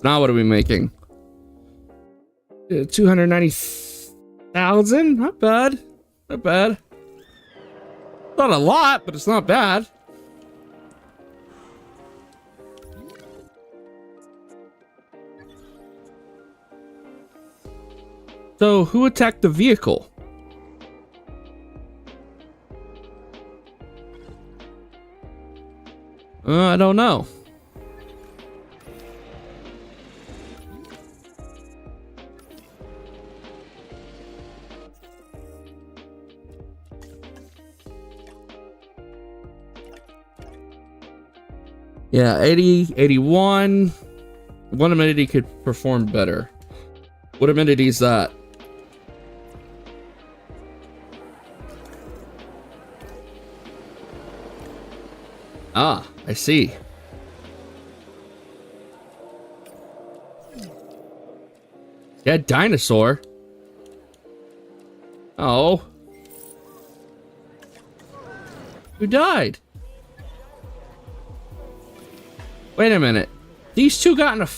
[SPEAKER 1] Now what are we making? 290,000? Not bad. Not bad. Not a lot, but it's not bad. So, who attacked the vehicle? I don't know. Yeah, 80, 81. What amenity could perform better? What amenity is that? Ah, I see. Yeah, dinosaur. Oh. Who died? Wait a minute. These two got in a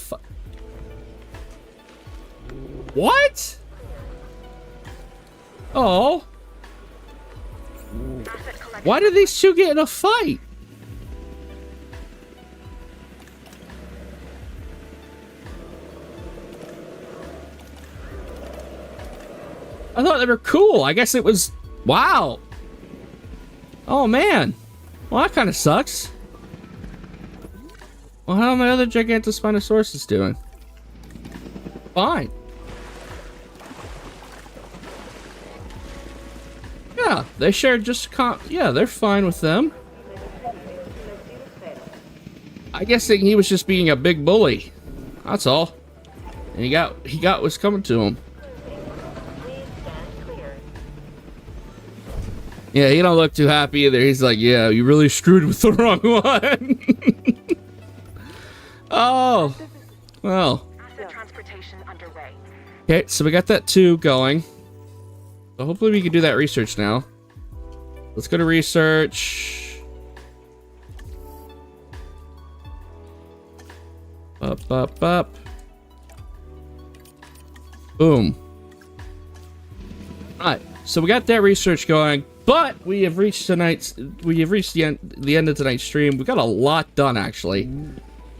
[SPEAKER 1] What? Oh. Why did these two get in a fight? I thought they were cool. I guess it was... Wow. Oh, man. Well, that kind of sucks. Well, how are my other Gigantospinosaurus doing? Fine. Yeah, they shared just... Yeah, they're fine with them. I guess he was just being a big bully. That's all. And he got what's coming to him. Yeah, he don't look too happy either. He's like, yeah, you really screwed with the wrong one. Oh, well. Okay, so we got that 2 going. So hopefully we can do that research now. Let's go to research. Up. Boom. Alright, so we got that research going. But we have reached the end of tonight's stream. We got a lot done, actually.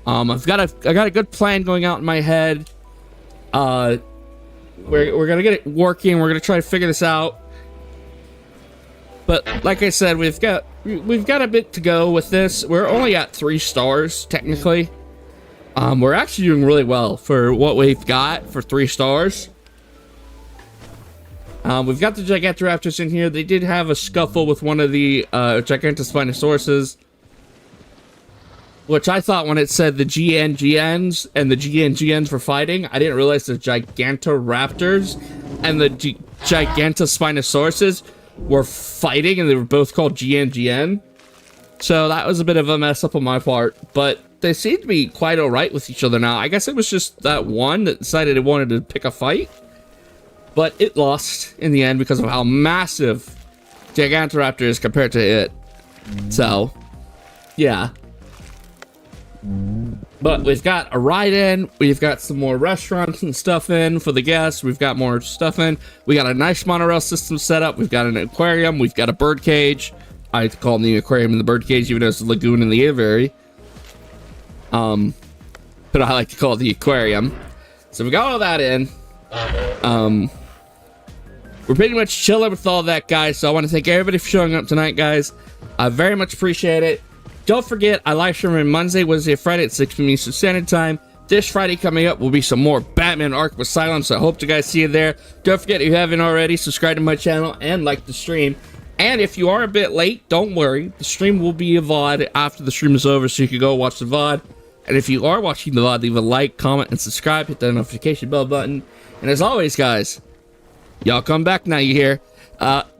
[SPEAKER 1] I got a good plan going out in my head. We're gonna get it working. We're gonna try to figure this out. But like I said, we've got a bit to go with this. We're only at 3 stars technically. We're actually doing really well for what we've got for 3 stars. We've got the Gigantoraptors in here. They did have a scuffle with one of the Gigantospinosaurus, which I thought when it said the GNGNs and the GNGNs were fighting, I didn't realize the Gigantoraptors and the Gigantospinosaurus were fighting, and they were both called GNGN. So that was a bit of a mess up on my part, but they seem to be quite alright with each other now. I guess it was just that one that decided it wanted to pick a fight. But it lost in the end because of how massive Gigantoraptor is compared to it. So, yeah. But we've got a ride in. We've got some more restaurants and stuff in for the guests. We've got more stuff in. We got a nice monorail system set up. We've got an aquarium. We've got a bird cage. I like to call them the aquarium and the bird cage, even though it's a lagoon in the aviary. But I like to call it the aquarium. So we got all that in. We're pretty much chilling with all that, guys. So I want to thank everybody for showing up tonight, guys. I very much appreciate it. Don't forget, I live stream on Monday, Wednesday, Friday at 6 p.m. Eastern Standard Time. This Friday coming up will be some more Batman Arkham Asylum, so I hope to guys see you there. Don't forget, if you haven't already, subscribe to my channel and like the stream. And if you are a bit late, don't worry. The stream will be a VOD after the stream is over, so you can go watch the VOD. And if you are watching the VOD, leave a like, comment, and subscribe. Hit that notification bell button. And as always, guys, y'all come back now, you hear.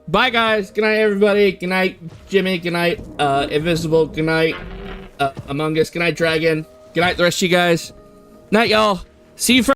[SPEAKER 1] Bye, guys. Good night, everybody. Good night, Jimmy. Good night, Invisible. Good night, Among Us. Good night, Dragon. Good night, the rest of you guys. Night, y'all. See you Friday.